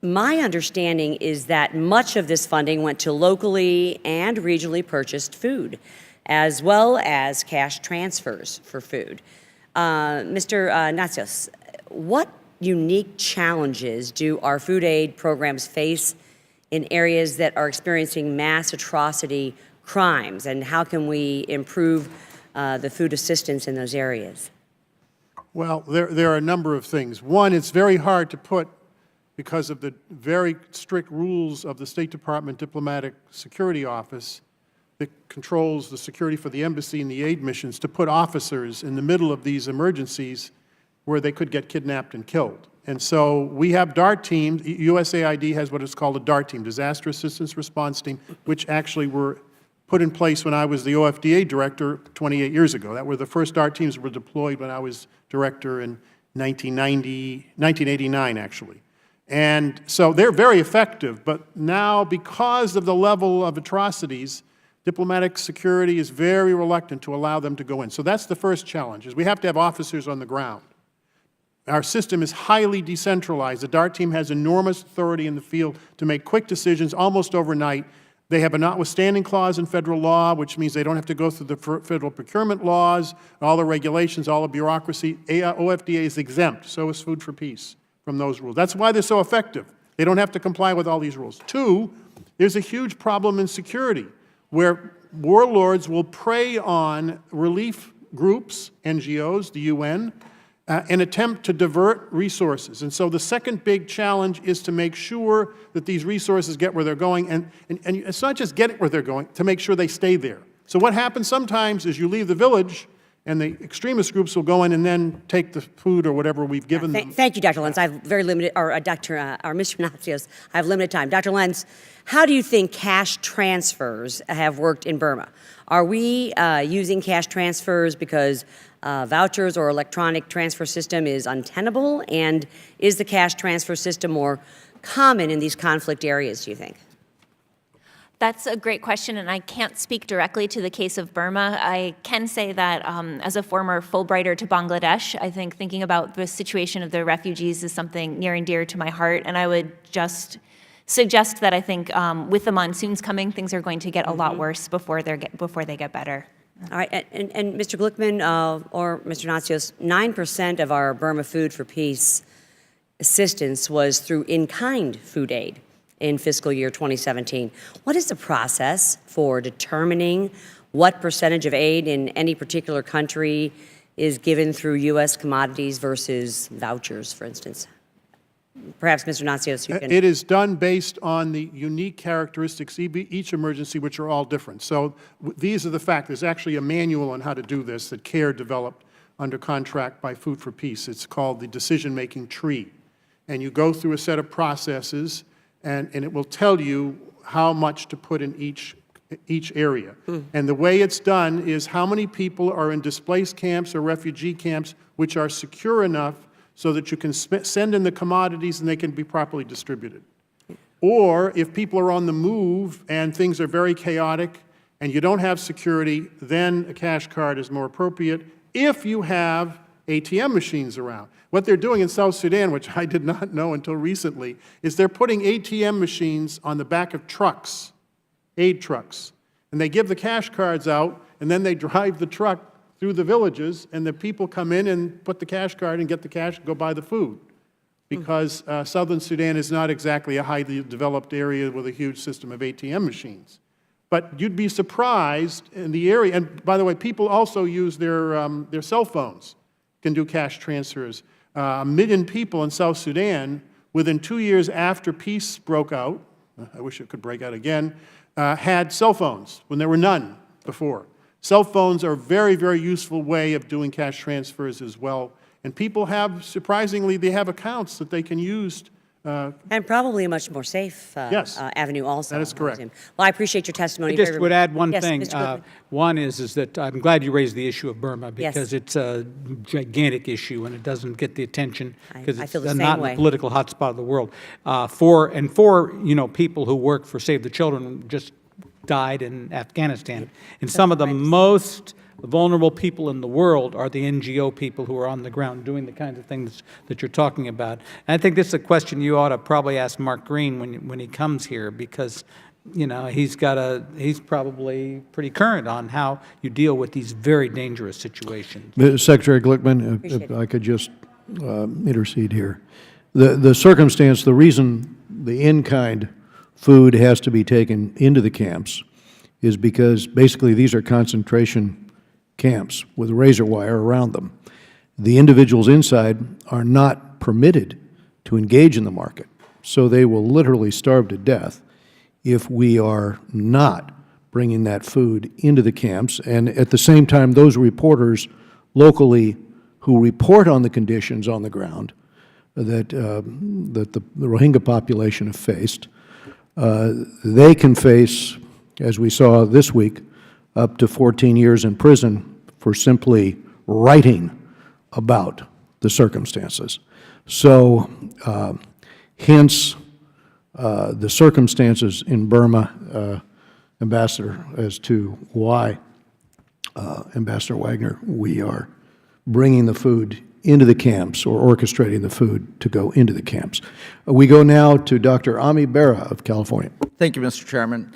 My understanding is that much of this funding went to locally and regionally purchased food, as well as cash transfers for food. Mr. Natsios, what unique challenges do our food aid programs face in areas that are experiencing mass atrocity crimes, and how can we improve the food assistance in those areas? Well, there are a number of things. One, it's very hard to put, because of the very strict rules of the State Department Diplomatic Security Office that controls the security for the embassy and the aid missions, to put officers in the middle of these emergencies where they could get kidnapped and killed. And so we have DART teams. USAID has what is called a DART team, Disaster Assistance Response Team, which actually were put in place when I was the OFDA director 28 years ago. That were the first DART teams that were deployed when I was director in 1989, actually. And so they're very effective, but now because of the level of atrocities, diplomatic security is very reluctant to allow them to go in. So that's the first challenge, is we have to have officers on the ground. Our system is highly decentralized. The DART team has enormous authority in the field to make quick decisions almost overnight. They have a notwithstanding clause in federal law, which means they don't have to go through the federal procurement laws, all the regulations, all the bureaucracy. OFDA is exempt, so is Food for Peace, from those rules. That's why they're so effective. They don't have to comply with all these rules. Two, there's a huge problem in security where warlords will prey on relief groups, NGOs, the UN, and attempt to divert resources. And so the second big challenge is to make sure that these resources get where they're going, and it's not just get it where they're going, to make sure they stay there. So what happens sometimes is you leave the village, and the extremist groups will go in and then take the food or whatever we've given them. Thank you, Dr. Lenz. I have very limited, or Mr. Natsios, I have limited time. Dr. Lenz, how do you think cash transfers have worked in Burma? Are we using cash transfers because vouchers or electronic transfer system is untenable? And is the cash transfer system more common in these conflict areas, do you think? That's a great question, and I can't speak directly to the case of Burma. I can say that as a former Fulbrighter to Bangladesh, I think thinking about the situation of the refugees is something near and dear to my heart, and I would just suggest that I think with the monsoons coming, things are going to get a lot worse before they get better. All right, and Mr. Glickman or Mr. Natsios, 9% of our Burma Food for Peace assistance was through in-kind food aid in fiscal year 2017. What is the process for determining what percentage of aid in any particular country is given through U.S. commodities versus vouchers, for instance? Perhaps Mr. Natsios, you can. It is done based on the unique characteristics of each emergency, which are all different. So these are the facts. There's actually a manual on how to do this that CARE developed under contract by Food for Peace. It's called the decision-making tree. And you go through a set of processes, and it will tell you how much to put in each area. And the way it's done is how many people are in displaced camps or refugee camps which are secure enough so that you can send in the commodities and they can be properly distributed. Or if people are on the move and things are very chaotic and you don't have security, then a cash card is more appropriate if you have ATM machines around. What they're doing in South Sudan, which I did not know until recently, is they're putting ATM machines on the back of trucks, aid trucks. And they give the cash cards out, and then they drive the truck through the villages, and the people come in and put the cash card and get the cash and go buy the food. Because Southern Sudan is not exactly a highly developed area with a huge system of ATM machines. But you'd be surprised in the area, and by the way, people also use their cell phones, can do cash transfers. 1 million people in South Sudan, within 2 years after peace broke out, I wish it could break out again, had cell phones when there were none before. Cell phones are a very, very useful way of doing cash transfers as well. And people have, surprisingly, they have accounts that they can use. And probably a much more safe Yes, avenue also. that is correct. Well, I appreciate your testimony. I just very would much. add one Yes, thing. Mr. Glickman. One is that I'm glad you raised the issue of Burma Yes. because it's a gigantic issue and it doesn't get the attention because I it's feel the same not in way. the political hotspot of the world. For people who work for Save the Children just died in Afghanistan. And some of the most vulnerable people in the world are the NGO people who are on the ground doing the kinds of things that you're talking about. And I think this is a question you ought to probably ask Mark Green when he comes here because, he's probably pretty current on how you deal with these very dangerous situations. Secretary Glickman, if I could just intercede here. The circumstance, the reason the in-kind food has to be taken into the camps is because basically these are concentration camps with razor wire around them. The individuals inside are not permitted to engage in the market, so they will literally starve to death if we are not bringing that food into the camps. And at the same time, those reporters locally who report on the conditions on the ground that the Rohingya population have faced, they can face, as we saw this week, up to 14 years in prison for simply writing about the circumstances. So, hence, the circumstances in Burma, Ambassador, as to why, Ambassador Wagner, we are bringing the food into the camps or orchestrating the food to go into the camps. We go now to Dr. Ami Bera of California. Thank you, Mr. Chairman.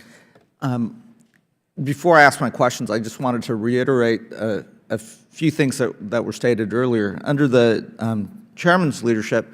Before I ask my questions, I just wanted to reiterate a few things that were stated earlier. Under the Chairman's leadership,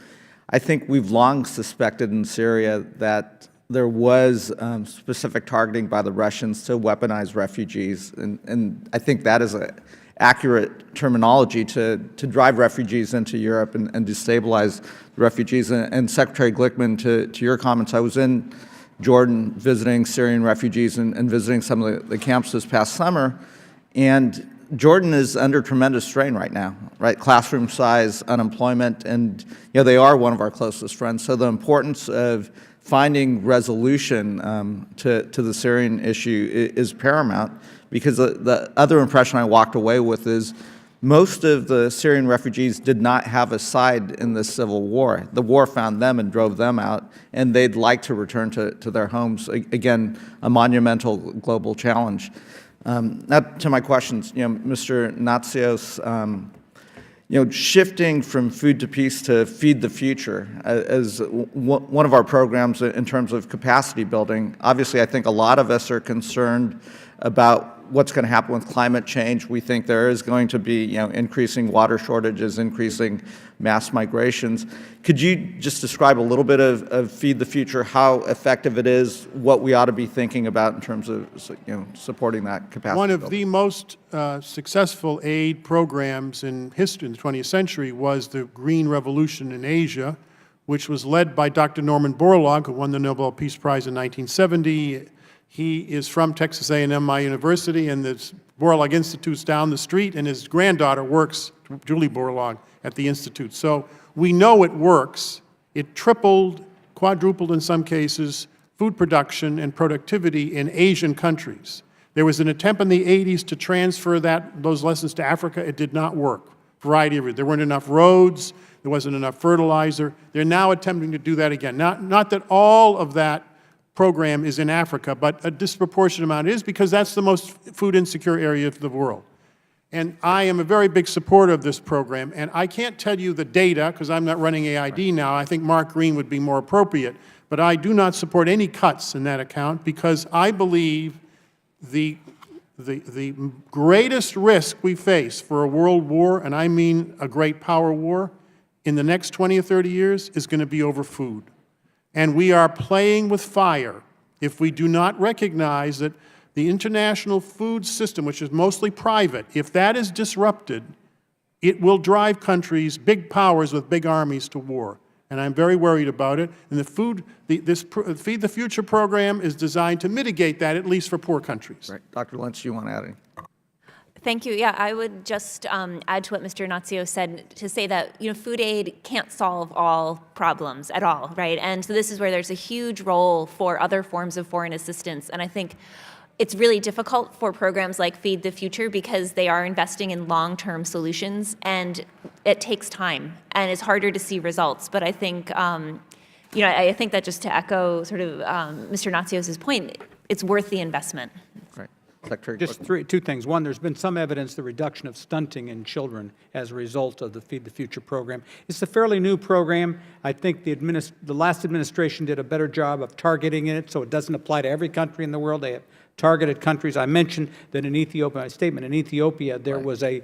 I think we've long suspected in Syria that there was specific targeting by the Russians to weaponize refugees, and I think that is an accurate terminology to drive refugees into Europe and destabilize the refugees. And Secretary Glickman, to your comments, I was in Jordan visiting Syrian refugees and visiting some of the camps this past summer, and Jordan is under tremendous strain right now, right? Classroom size, unemployment, and they are one of our closest friends. So the importance of finding resolution to the Syrian issue is paramount, because the other impression I walked away with is most of the Syrian refugees did not have a side in this civil war. The war found them and drove them out, and they'd like to return to their homes. Again, a monumental global challenge. Now to my questions, Mr. Natsios, shifting from food to peace to feed the future as one of our programs in terms of capacity building. Obviously, I think a lot of us are concerned about what's going to happen with climate change. We think there is going to be, increasing water shortages, increasing mass migrations. Could you just describe a little bit of Feed the Future, how effective it is, what we ought to be thinking about in terms of, supporting that capacity One of building? the most successful aid programs in history in the 20th century was the Green Revolution in Asia, which was led by Dr. Norman Borlaug, who won the Nobel Peace Prize in 1970. He is from Texas A&M, my university, and the Borlaug Institute's down the street, and his granddaughter works, Julie Borlaug, at the Institute. So we know it works. It tripled, quadrupled in some cases, food production and productivity in Asian countries. There was an attempt in the 80s to transfer those lessons to Africa. It did not work. Variety of reasons. There weren't enough roads. There wasn't enough fertilizer. They're now attempting to do that again. Not that all of that program is in Africa, but a disproportionate amount is, because that's the most food insecure area of the world. And I am a very big supporter of this program, and I can't tell you the data, because I'm not running AID now. I think Mark Green would be more appropriate, but I do not support any cuts in that account, because I believe the greatest risk we face for a world war, and I mean a great power war, in the next 20 or 30 years is going to be over food. And we are playing with fire if we do not recognize that the international food system, which is mostly private, if that is disrupted, it will drive countries, big powers with big armies, to war. And I'm very worried about it. And this Feed the Future program is designed to mitigate that, at least for poor countries. Right. Dr. Lynch, do you want to add anything? Thank you. Yeah, I would just add to what Mr. Natsio said, to say that food aid can't solve all problems at all, right? And so this is where there's a huge role for other forms of foreign assistance. And I think it's really difficult for programs like Feed the Future, because they are investing in long-term solutions, and it takes time, and it's harder to see results. But I think, I think that, just to echo sort of Mr. Natsio's point, it's worth the investment. Right. Secretary. Just two things. One, there's been some evidence the reduction of stunting in children as a result of the Feed the Future program. It's a fairly new program. I think the last administration did a better job of targeting it, so it doesn't apply to every country in the world. They have targeted countries. I mentioned that in Ethiopia, my statement, in Ethiopia, there was a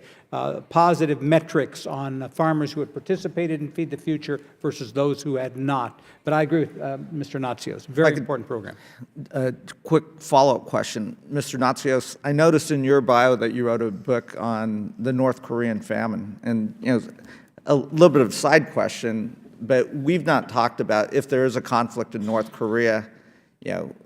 positive metrics on farmers who had participated in Feed the Future versus those who had not. But I agree with Mr. Natsios. Very important program. Quick follow-up question. Mr. Natsios, I noticed in your bio that you wrote a book on the North Korean famine. And, a little bit of a side question, but we've not talked about, if there is a conflict in North Korea,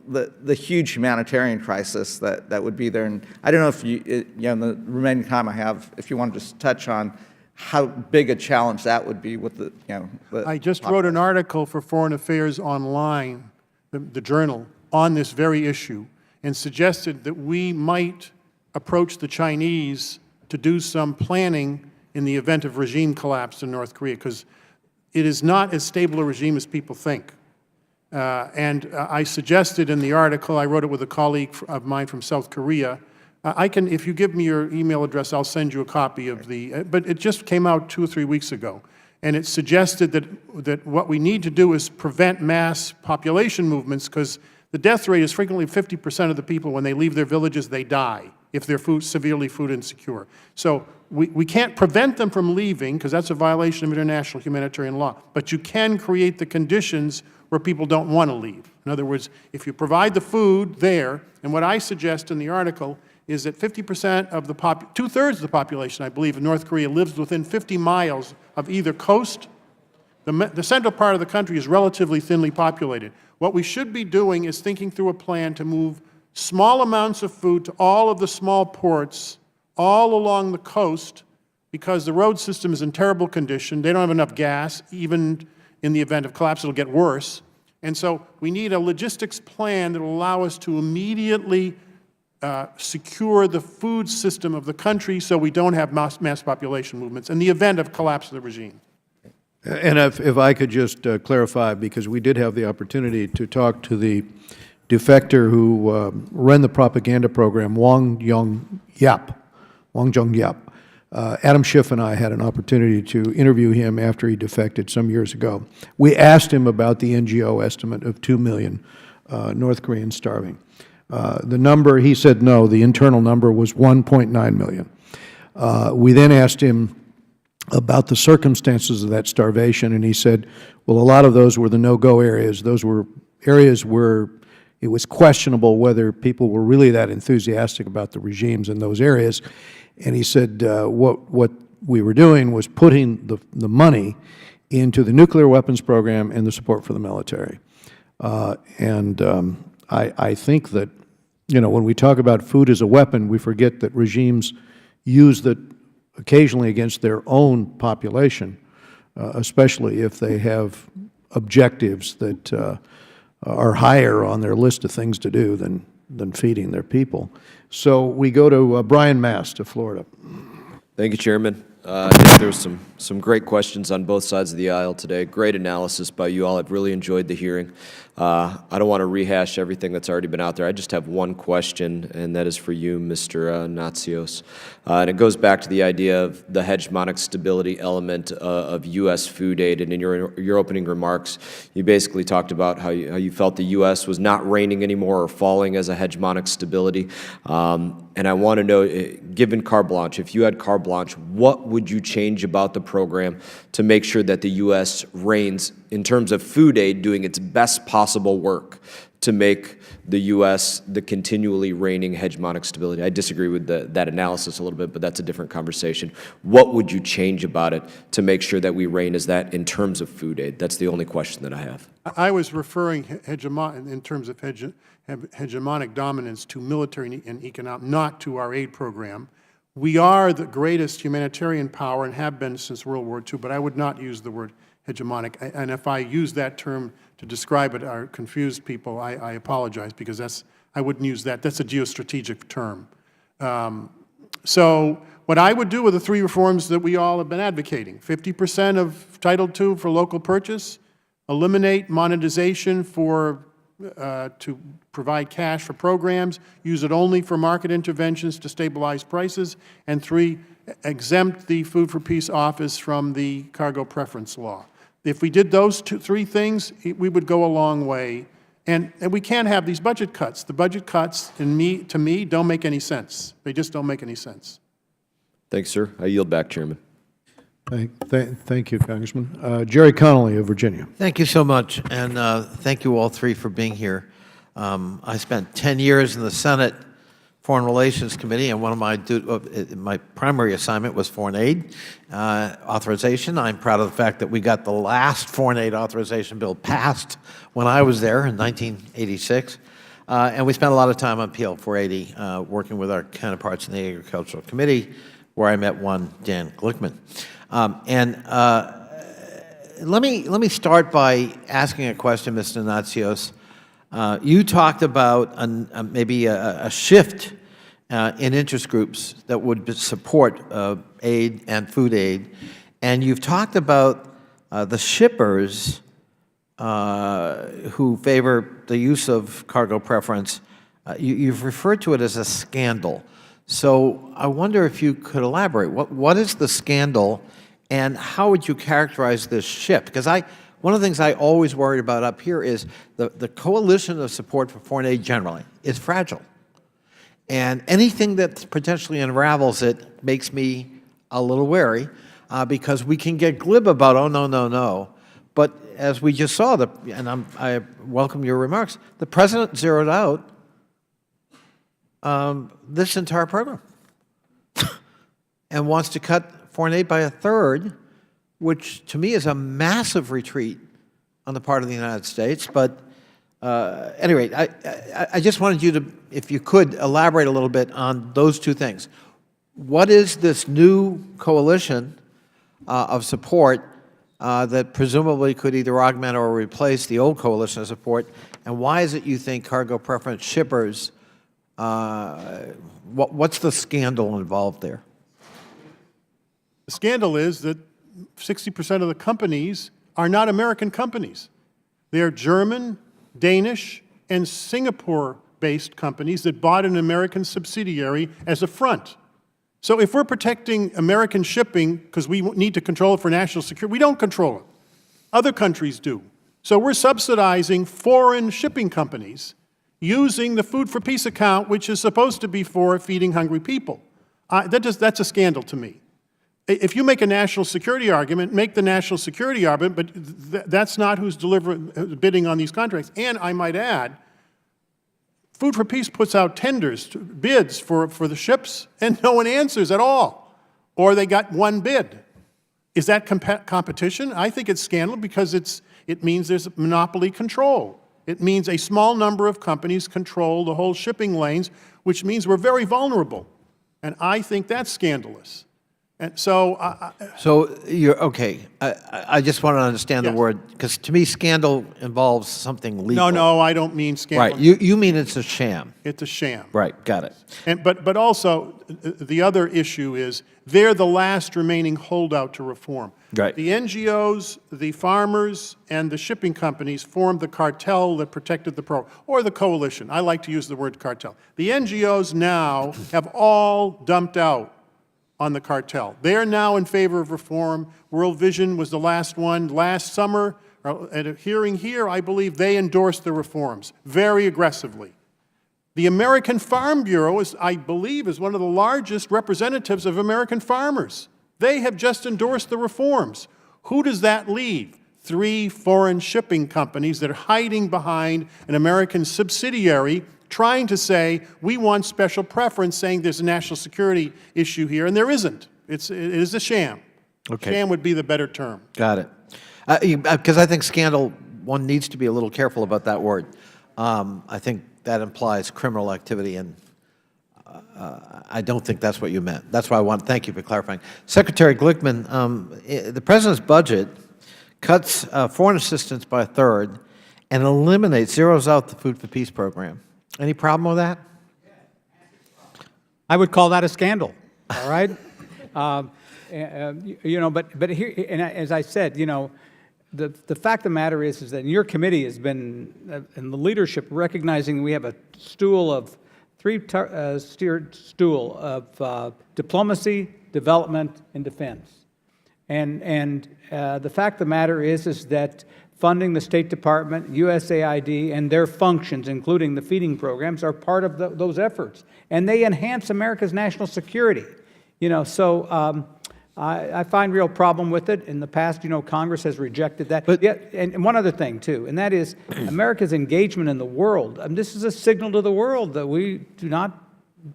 the huge humanitarian crisis that would be there. And I don't know if in the remaining time I have, if you want to just touch on how big a challenge that would be with the I just wrote an article for Foreign Affairs Online, the journal, on this very issue, and suggested that we might approach the Chinese to do some planning in the event of regime collapse in North Korea, because it is not as stable a regime as people think. And I suggested in the article, I wrote it with a colleague of mine from South Korea. If you give me your email address, I'll send you a copy of but it just came out 2 or 3 weeks ago. And it suggested that what we need to do is prevent mass population movements, because the death rate is frequently 50% of the people, when they leave their villages, they die if they're severely food insecure. So we can't prevent them from leaving, because that's a violation of international humanitarian law. But you can create the conditions where people don't want to leave. In other words, if you provide the food there, and what I suggest in the article is that 50% of the two-thirds of the population, I believe, in North Korea lives within 50 miles of either coast. The central part of the country is relatively thinly populated. What we should be doing is thinking through a plan to move small amounts of food to all of the small ports all along the coast, because the road system is in terrible condition. They don't have enough gas. Even in the event of collapse, it'll get worse. And so we need a logistics plan that will allow us to immediately secure the food system of the country, so we don't have mass population movements in the event of collapse of the regime. And if I could just clarify, because we did have the opportunity to talk to the defector who ran the propaganda program, Wang Zhongyap. Adam Schiff and I had an opportunity to interview him after he defected some years ago. We asked him about the NGO estimate of 2 million North Koreans starving. The number, he said no, the internal number was 1.9 million. We then asked him about the circumstances of that starvation, and he said, well, a lot of those were the no-go areas. Those were areas where it was questionable whether people were really that enthusiastic about the regimes in those areas. And he said what we were doing was putting the money into the nuclear weapons program and the support for the military. I think that you know, when we talk about food as a weapon, we forget that regimes use it occasionally against their own population, especially if they have objectives that are higher on their list of things to do than feeding their people. So we go to Brian Mast of Florida. Thank you, Chairman. I think there's some great questions on both sides of the aisle today. Great analysis by you all. I've really enjoyed the hearing. I don't want to rehash everything that's already been out there. I just have one question, and that is for you, Mr. Natsios. And it goes back to the idea of the hegemonic stability element of U.S. food aid. And in your opening remarks, you basically talked about how you felt the U.S. was not reigning anymore or falling as a hegemonic stability. And I want to know, given carte blanche, if you had carte blanche, what would you change about the program to make sure that the U.S. reigns in terms of food aid, doing its best possible work to make the U.S. the continually reigning hegemonic stability? I disagree with that analysis a little bit, but that's a different conversation. What would you change about it to make sure that we reign as that in terms of food aid? That's the only question that I have. I was referring in terms of hegemonic dominance to military and economic, not to our aid program. We are the greatest humanitarian power and have been since World War II, but I would not use the word hegemonic. And if I use that term to describe it or confuse people, I apologize, because I wouldn't use that. That's a geostrategic term. So what I would do with the three reforms that we all have been advocating: 50% of Title II for local purchase, eliminate monetization to provide cash for programs, use it only for market interventions to stabilize prices, and 3, exempt the Food for Peace office from the cargo preference law. If we did those 3 things, we would go a long way. And we can't have these budget cuts. The budget cuts, to me, don't make any sense. They just don't make any sense. Thanks, sir. I yield back, Chairman. Thank you, Congressman. Jerry Connolly of Virginia. Thank you so much, and thank you all three for being here. I spent 10 years in the Senate Foreign Relations Committee, and one of my primary assignment was foreign aid authorization. I'm proud of the fact that we got the last foreign aid authorization bill passed when I was there in 1986. And we spent a lot of time on PL 480, working with our counterparts in the Agricultural Committee, where I met one, Dan Glickman. Let me start by asking a question, Mr. Natsios. You talked about maybe a shift in interest groups that would support aid and food aid, and you've talked about the shippers who favor the use of cargo preference. You've referred to it as a scandal. So I wonder if you could elaborate. What is the scandal, and how would you characterize this shift? Because one of the things I always worried about up here is the coalition of support for foreign aid generally is fragile. And anything that potentially unravels it makes me a little wary, because we can get glib about, oh, no, no, no. But as we just saw, and I welcome your remarks, the President zeroed out this entire program and wants to cut foreign aid by a third, which to me is a massive retreat on the part of the United States. But anyway, I just wanted you to, if you could, elaborate a little bit on those two things. What is this new coalition of support that presumably could either augment or replace the old coalition of support, and why is it you think cargo preference shippers, what's the scandal involved there? The scandal is that 60% of the companies are not American companies. They are German, Danish, and Singapore-based companies that bought an American subsidiary as a front. So if we're protecting American shipping because we need to control it for national security, we don't control it. Other countries do. So we're subsidizing foreign shipping companies using the Food for Peace account, which is supposed to be for feeding hungry people. That's a scandal to me. If you make a national security argument, make the national security argument, but that's not who's bidding on these contracts. And I might add, Food for Peace puts out tenders, bids for the ships, and no one answers at all. Or they got one bid. Is that competition? I think it's scandal because it means there's monopoly control. It means a small number of companies control the whole shipping lanes, which means we're very vulnerable. And I think that's scandalous. And so, So you're, okay, I just want to understand the Yes. word, because to me, scandal involves something legal. no, I don't mean scandal. Right, you mean it's a sham. It's a sham. Right, got it. But also, the other issue is they're the last remaining holdout to reform. Right. The NGOs, the farmers, and the shipping companies formed the cartel that protected the program, or the coalition. I like to use the word cartel. The NGOs now have all dumped out on the cartel. They are now in favor of reform. World Vision was the last one. Last summer, at a hearing here, I believe they endorsed the reforms very aggressively. The American Farm Bureau, I believe, is one of the largest representatives of American farmers. They have just endorsed the reforms. Who does that leave? 3 foreign shipping companies that are hiding behind an American subsidiary trying to say, we want special preference, saying there's a national security issue here, and there isn't. It is a sham. Okay. Sham would be the better term. Got it. Because I think scandal, one needs to be a little careful about that word. I think that implies criminal activity, and I don't think that's what you meant. That's why thank you for clarifying. Secretary Glickman, the President's budget cuts foreign assistance by 1/3 and zeroes out the Food for Peace program. Any problem with that? I would call that a scandal, all right? You know, but here, and as I said, you know, the fact of the matter is that your committee has been, in the leadership, recognizing we have a stool of, three-tiered stool of diplomacy, development, and defense. And the fact of the matter is that funding the State Department, USAID, and their functions, including the feeding programs, are part of those efforts. And they enhance America's national security. You know, so I find real problem with it. In the past, you know, Congress has rejected that. But yeah, and one other thing, too, and that is America's engagement in the world. This is a signal to the world that we do not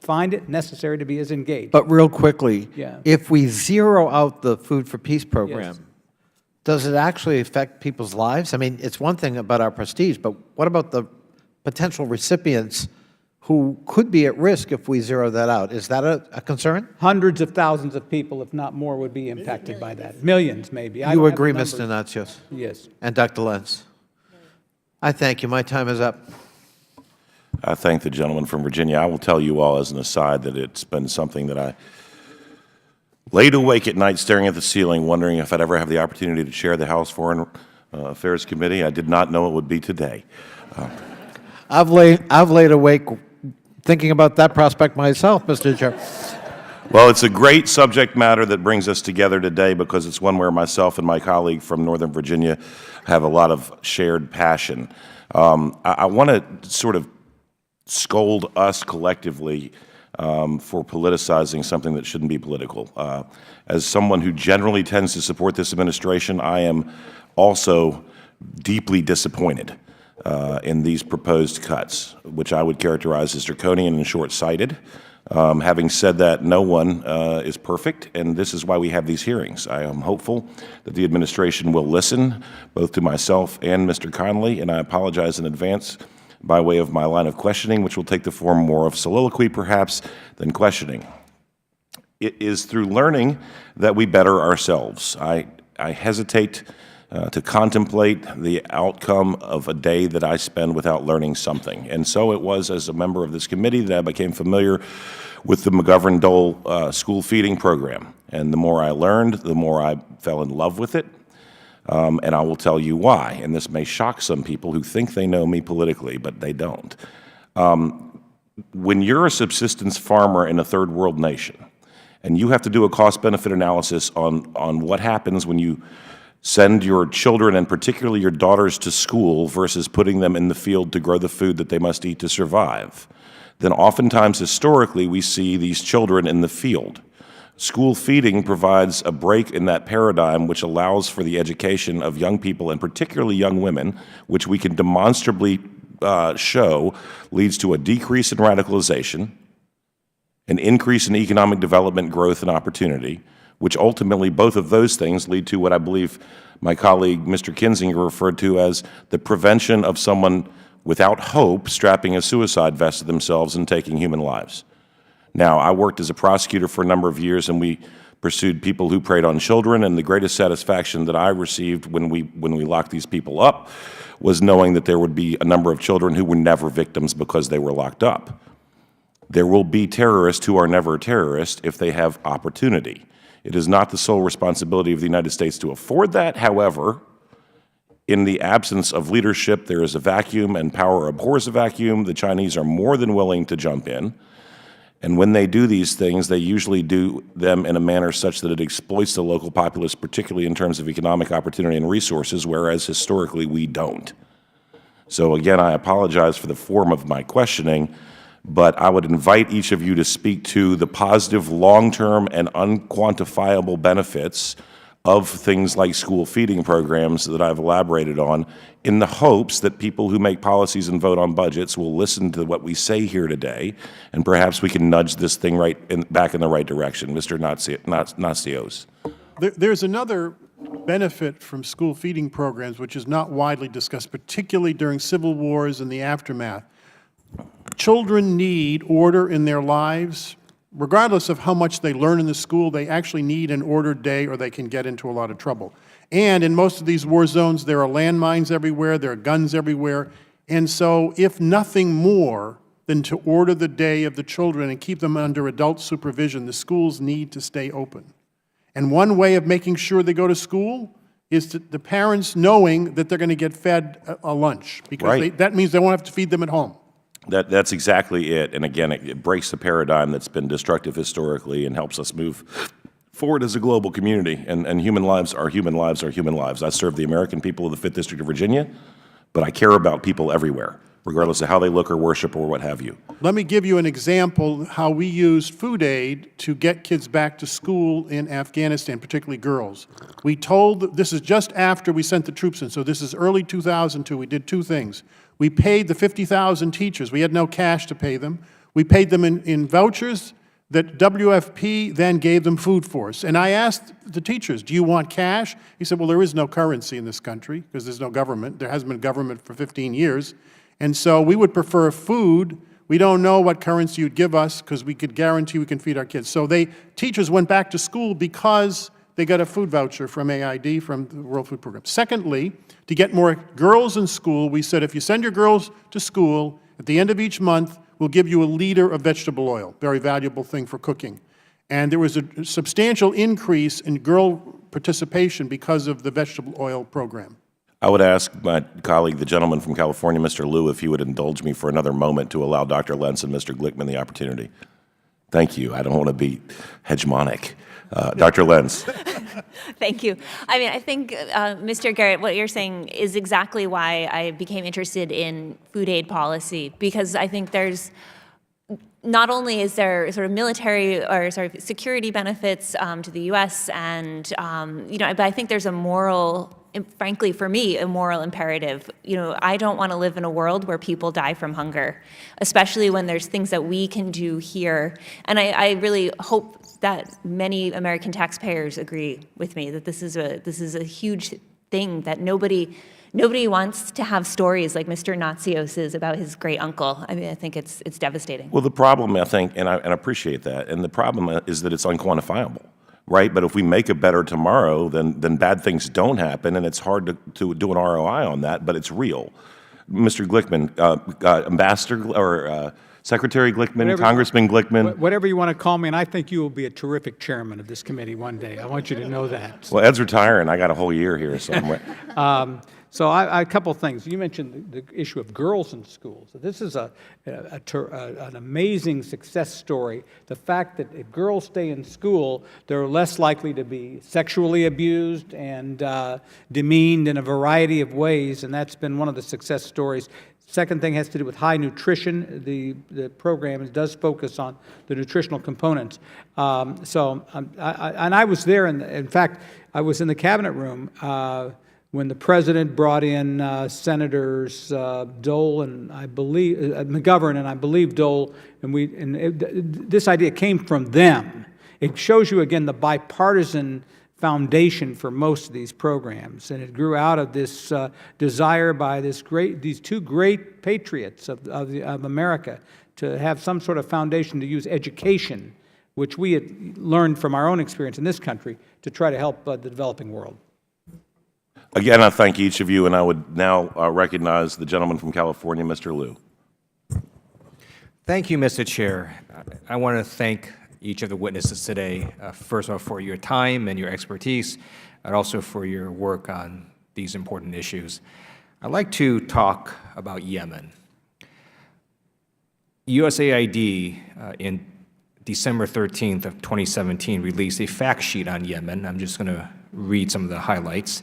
find it necessary to be as engaged. But real quickly, Yeah. if we zero out the Food for Peace program, Yes. does it actually affect people's lives? I mean, it's one thing about our prestige, but what about the potential recipients who could be at risk if we zero that out? Is that a concern? Hundreds of thousands of people, if not more, would be impacted by that. Millions, maybe. I You don't have the agree, numbers. Mr. Natsios? Yes. And Dr. Lenz? I thank you. My time is up. I thank the gentleman from Virginia. I will tell you all as an aside that it's been something that I laid awake at night staring at the ceiling, wondering if I'd ever have the opportunity to chair the House Foreign Affairs Committee. I did not know it would be today. I've laid awake thinking about that prospect myself, Mr. Chair. Well, it's a great subject matter that brings us together today because it's one where myself and my colleague from Northern Virginia have a lot of shared passion. I want to sort of scold us collectively for politicizing something that shouldn't be political. As someone who generally tends to support this administration, I am also deeply disappointed in these proposed cuts, which I would characterize as draconian and short-sighted. Having said that, no one is perfect, and this is why we have these hearings. I am hopeful that the administration will listen, both to myself and Mr. Connolly, and I apologize in advance by way of my line of questioning, which will take the form more of soliloquy, perhaps, than questioning. It is through learning that we better ourselves. I hesitate to contemplate the outcome of a day that I spend without learning something. And so it was as a member of this committee that I became familiar with the McGovern-Dole school feeding program. And the more I learned, the more I fell in love with it. And I will tell you why. And this may shock some people who think they know me politically, but they don't. When you're a subsistence farmer in a third world nation, and you have to do a cost-benefit analysis on what happens when you send your children, and particularly your daughters, to school versus putting them in the field to grow the food that they must eat to survive, then oftentimes historically we see these children in the field. School feeding provides a break in that paradigm which allows for the education of young people, and particularly young women, which we can demonstrably show leads to a decrease in radicalization, an increase in economic development, growth, and opportunity, which ultimately both of those things lead to what I believe my colleague Mr. Kinzinger referred to as the prevention of someone without hope strapping a suicide vest to themselves and taking human lives. Now, I worked as a prosecutor for a number of years, and we pursued people who preyed on children, and the greatest satisfaction that I received when we locked these people up was knowing that there would be a number of children who were never victims because they were locked up. There will be terrorists who are never terrorists if they have opportunity. It is not the sole responsibility of the United States to afford that. However, in the absence of leadership, there is a vacuum, and power abhors a vacuum. The Chinese are more than willing to jump in. And when they do these things, they usually do them in a manner such that it exploits the local populace, particularly in terms of economic opportunity and resources, whereas historically we don't. So again, I apologize for the form of my questioning, but I would invite each of you to speak to the positive long-term and unquantifiable benefits of things like school feeding programs that I've elaborated on, in the hopes that people who make policies and vote on budgets will listen to what we say here today, and perhaps we can nudge this thing back in the right direction. Mr. Natsios. There's another benefit from school feeding programs which is not widely discussed, particularly during civil wars and the aftermath. Children need order in their lives. Regardless of how much they learn in the school, they actually need an ordered day or they can get into a lot of trouble. And in most of these war zones, there are landmines everywhere, there are guns everywhere. And so if nothing more than to order the day of the children and keep them under adult supervision, the schools need to stay open. And one way of making sure they go to school is the parents knowing that they're going to get fed a lunch, because that means they won't have to feed them at home. That's exactly it. And again, it breaks the paradigm that's been destructive historically and helps us move forward as a global community. And human lives are human lives are human lives. I serve the American people of the 5th District of Virginia, but I care about people everywhere, regardless of how they look or worship or what have you. Let me give you an example how we used food aid to get kids back to school in Afghanistan, particularly girls. We told, this is just after we sent the troops in, so this is early 2002. We did two things. We paid the 50,000 teachers. We had no cash to pay them. We paid them in vouchers that WFP then gave them food for us. And I asked the teachers, do you want cash? He said, well, there is no currency in this country because there's no government. There hasn't been government for 15 years. And so we would prefer food. We don't know what currency you'd give us because we could guarantee we can feed our kids. So teachers went back to school because they got a food voucher from AID, from the World Food Program. Secondly, to get more girls in school, we said if you send your girls to school, at the end of each month, we'll give you a liter of vegetable oil, very valuable thing for cooking. And there was a substantial increase in girl participation because of the vegetable oil program. I would ask my colleague, the gentleman from California, Mr. Liu, if he would indulge me for another moment to allow Dr. Lentz and Mr. Glickman the opportunity. Thank you. I don't want to be hegemonic. Dr. Lentz. Thank you. I mean, I think, Mr. Garrett, what you're saying is exactly why I became interested in food aid policy, because I think there's, not only is there sort of military or security benefits to the U.S. and, but I think there's a moral, frankly, for me, a moral imperative. I don't want to live in a world where people die from hunger, especially when there's things that we can do here. And I really hope that many American taxpayers agree with me that this is a huge thing, that nobody wants to have stories like Mr. Natsios's about his great uncle. I mean, I think it's devastating. Well, the problem, I think, and I appreciate that, and the problem is that it's unquantifiable. Right, but if we make it better tomorrow, then bad things don't happen, and it's hard to do an ROI on that, but it's real. Mr. Glickman, Ambassador or Secretary Glickman, Congressman Glickman. Whatever you want to call me, and I think you will be a terrific chairman of this committee one day. I want you to know that. Well, Ed's retiring. I got a whole year here, so I'm ready. So a couple of things. You mentioned the issue of girls in schools. This is an amazing success story. The fact that if girls stay in school, they're less likely to be sexually abused and demeaned in a variety of ways, and that's been one of the success stories. Second thing has to do with high nutrition. The program does focus on the nutritional components. And I was there, in fact, I was in the cabinet room when the president brought in Senators Dole and I believe McGovern and I believe Dole, and this idea came from them. it shows you, again, the bipartisan foundation for most of these programs. And it grew out of this desire by these two great patriots of America to have some sort of foundation to use education, which we had learned from our own experience in this country, to try to help the developing world. Again, I thank each of you, and I would now recognize the gentleman from California, Mr. Liu. Thank you, Mr. Chair. I want to thank each of the witnesses today, first of all, for your time and your expertise, and also for your work on these important issues. I'd like to talk about Yemen. USAID in December 13th of 2017 released a fact sheet on Yemen. I'm just going to read some of the highlights.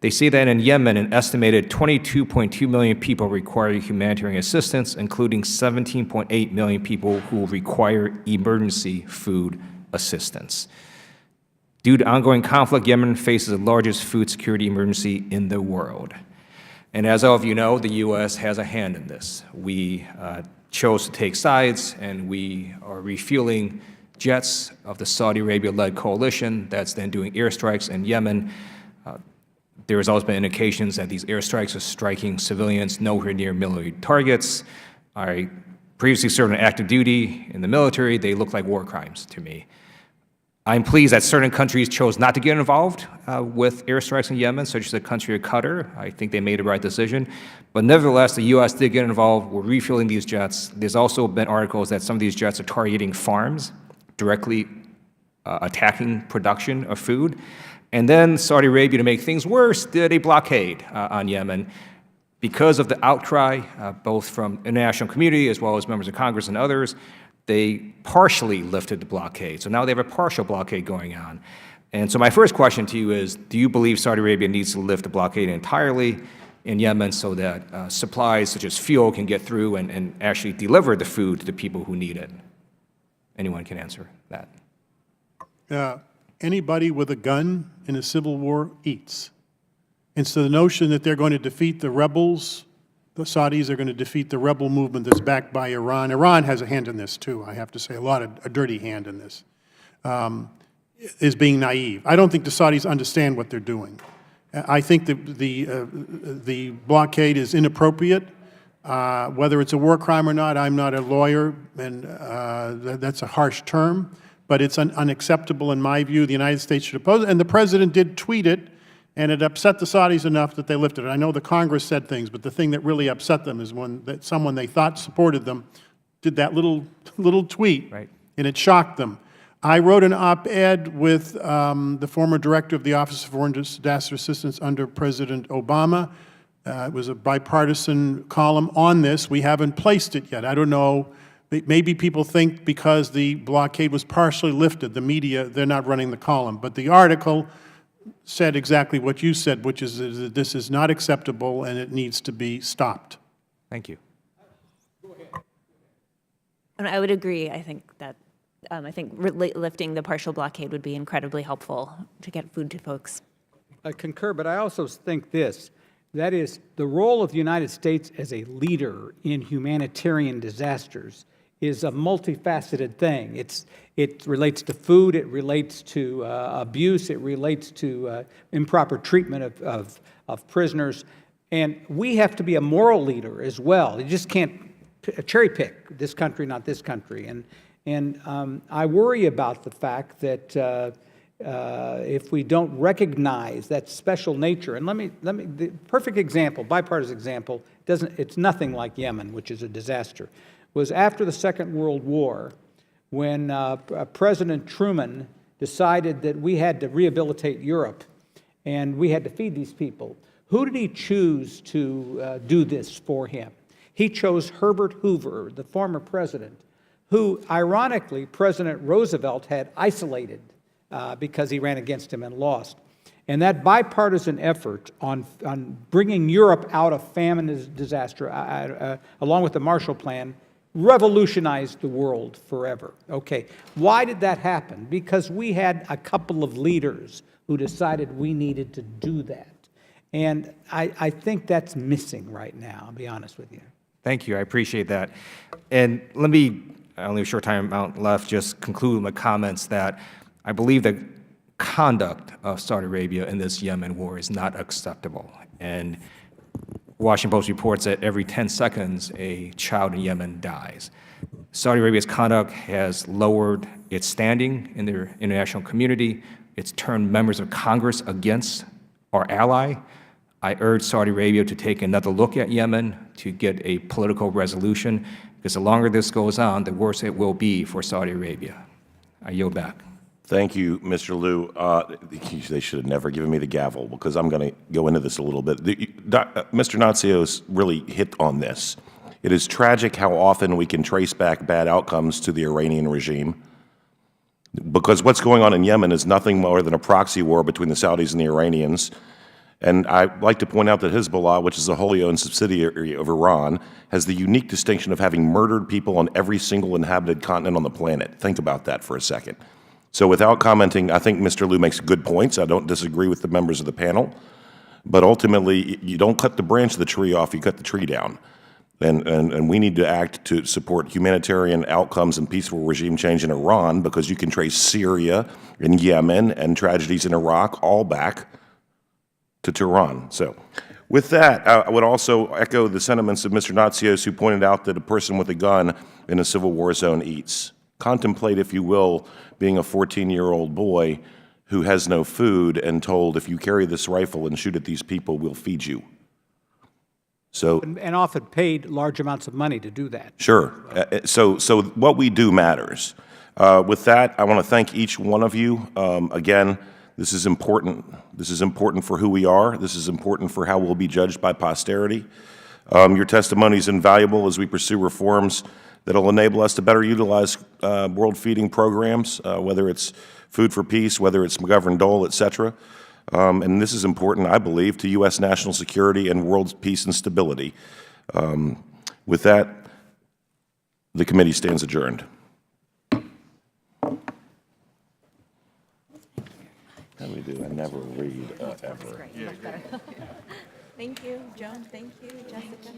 They say that in Yemen, an estimated 22.2 million people require humanitarian assistance, including 17.8 million people who require emergency food assistance. Due to ongoing conflict, Yemen faces the largest food security emergency in the world. And as all of you know, the U.S. has a hand in this. We chose to take sides, and we are refueling jets of the Saudi Arabia-led coalition that's then doing airstrikes in Yemen. There has always been indications that these airstrikes are striking civilians nowhere near military targets. I previously served on active duty in the military. They look like war crimes to me. I'm pleased that certain countries chose not to get involved with airstrikes in Yemen, such as the country of Qatar. I think they made the right decision. But nevertheless, the U.S. did get involved. We're refueling these jets. There's also been articles that some of these jets are targeting farms, directly attacking production of food. And then Saudi Arabia, to make things worse, did a blockade on Yemen. Because of the outcry, both from the international community as well as members of Congress and others, they partially lifted the blockade. So now they have a partial blockade going on. And so my first question to you is, do you believe Saudi Arabia needs to lift the blockade entirely in Yemen so that supplies such as fuel can get through and actually deliver the food to the people who need it? Anyone can answer that. Anybody with a gun in a civil war eats. And so the notion that they're going to defeat the rebels, the Saudis are going to defeat the rebel movement that's backed by Iran. Iran has a hand in this too, I have to say, a dirty hand in this, is being naive. I don't think the Saudis understand what they're doing. I think that the blockade is inappropriate. Whether it's a war crime or not, I'm not a lawyer, and that's a harsh term. But it's unacceptable in my view. The United States should oppose it. And the President did tweet it, and it upset the Saudis enough that they lifted it. I know the Congress said things, but the thing that really upset them is when someone they thought supported them did that little tweet, right, and it shocked them. I wrote an op-ed with the former director of the Office of Foreign Disaster Assistance under President Obama. It was a bipartisan column on this. We haven't placed it yet. I don't know. Maybe people think because the blockade was partially lifted, the media, they're not running the column. But the article said exactly what you said, which is that this is not acceptable and it needs to be stopped. Thank you. And I would agree. I think that lifting the partial blockade would be incredibly helpful to get food to folks. I concur, but I also think this. That is, the role of the United States as a leader in humanitarian disasters is a multifaceted thing. It relates to food, it relates to abuse, it relates to improper treatment of prisoners. And we have to be a moral leader as well. You just can't cherry pick this country, not this country. And I worry about the fact that if we don't recognize that special nature, and the perfect example, bipartisan example, it's nothing like Yemen, which is a disaster, was after the Second World War, when President Truman decided that we had to rehabilitate Europe and we had to feed these people. Who did he choose to do this for him? He chose Herbert Hoover, the former president, who, ironically, President Roosevelt had isolated because he ran against him and lost. And that bipartisan effort on bringing Europe out of famine and disaster, along with the Marshall Plan, revolutionized the world forever. Okay, why did that happen? Because we had a couple of leaders who decided we needed to do that. And I think that's missing right now, I'll be honest with you. Thank you. I appreciate that. And let me I only have a short time out left, just conclude my comments that I believe the conduct of Saudi Arabia in this Yemen war is not acceptable. And Washington Post reports that every 10 seconds, a child in Yemen dies. Saudi Arabia's conduct has lowered its standing in the international community. It's turned members of Congress against our ally. I urge Saudi Arabia to take another look at Yemen to get a political resolution, because the longer this goes on, the worse it will be for Saudi Arabia. I yield back. Thank you, Mr. Liu. They should have never given me the gavel, because I'm going to go into this a little bit. Mr. Natsios really hit on this. It is tragic how often we can trace back bad outcomes to the Iranian regime, because what's going on in Yemen is nothing more than a proxy war between the Saudis and the Iranians. And I'd like to point out that Hezbollah, which is a wholly owned subsidiary of Iran, has the unique distinction of having murdered people on every single inhabited continent on the planet. Think about that for a second. So without commenting, I think Mr. Liu makes good points. I don't disagree with the members of the panel. But ultimately, you don't cut the branch of the tree off, you cut the tree down. And we need to act to support humanitarian outcomes and peaceful regime change in Iran, because you can trace Syria and Yemen and tragedies in Iraq all back to Tehran. So with that, I would also echo the sentiments of Mr. Natsios, who pointed out that a person with a gun in a civil war zone eats. Contemplate, if you will, being a 14-year-old boy who has no food and told, if you carry this rifle and shoot at these people, we'll feed you. So, And often paid large amounts of money to do that. sure. So what we do matters. With that, I want to thank each one of you. Again, this is important. This is important for who we are. This is important for how we'll be judged by posterity. Your testimony is invaluable as we pursue reforms that will enable us to better utilize world feeding programs, whether it's Food for Peace, whether it's McGovern Dole, et cetera. And this is important, I believe, to U.S. national security and world peace and stability. With that, the committee stands adjourned. How do we do? I never read ever. Thank you, Joan. Thank you, Jessica.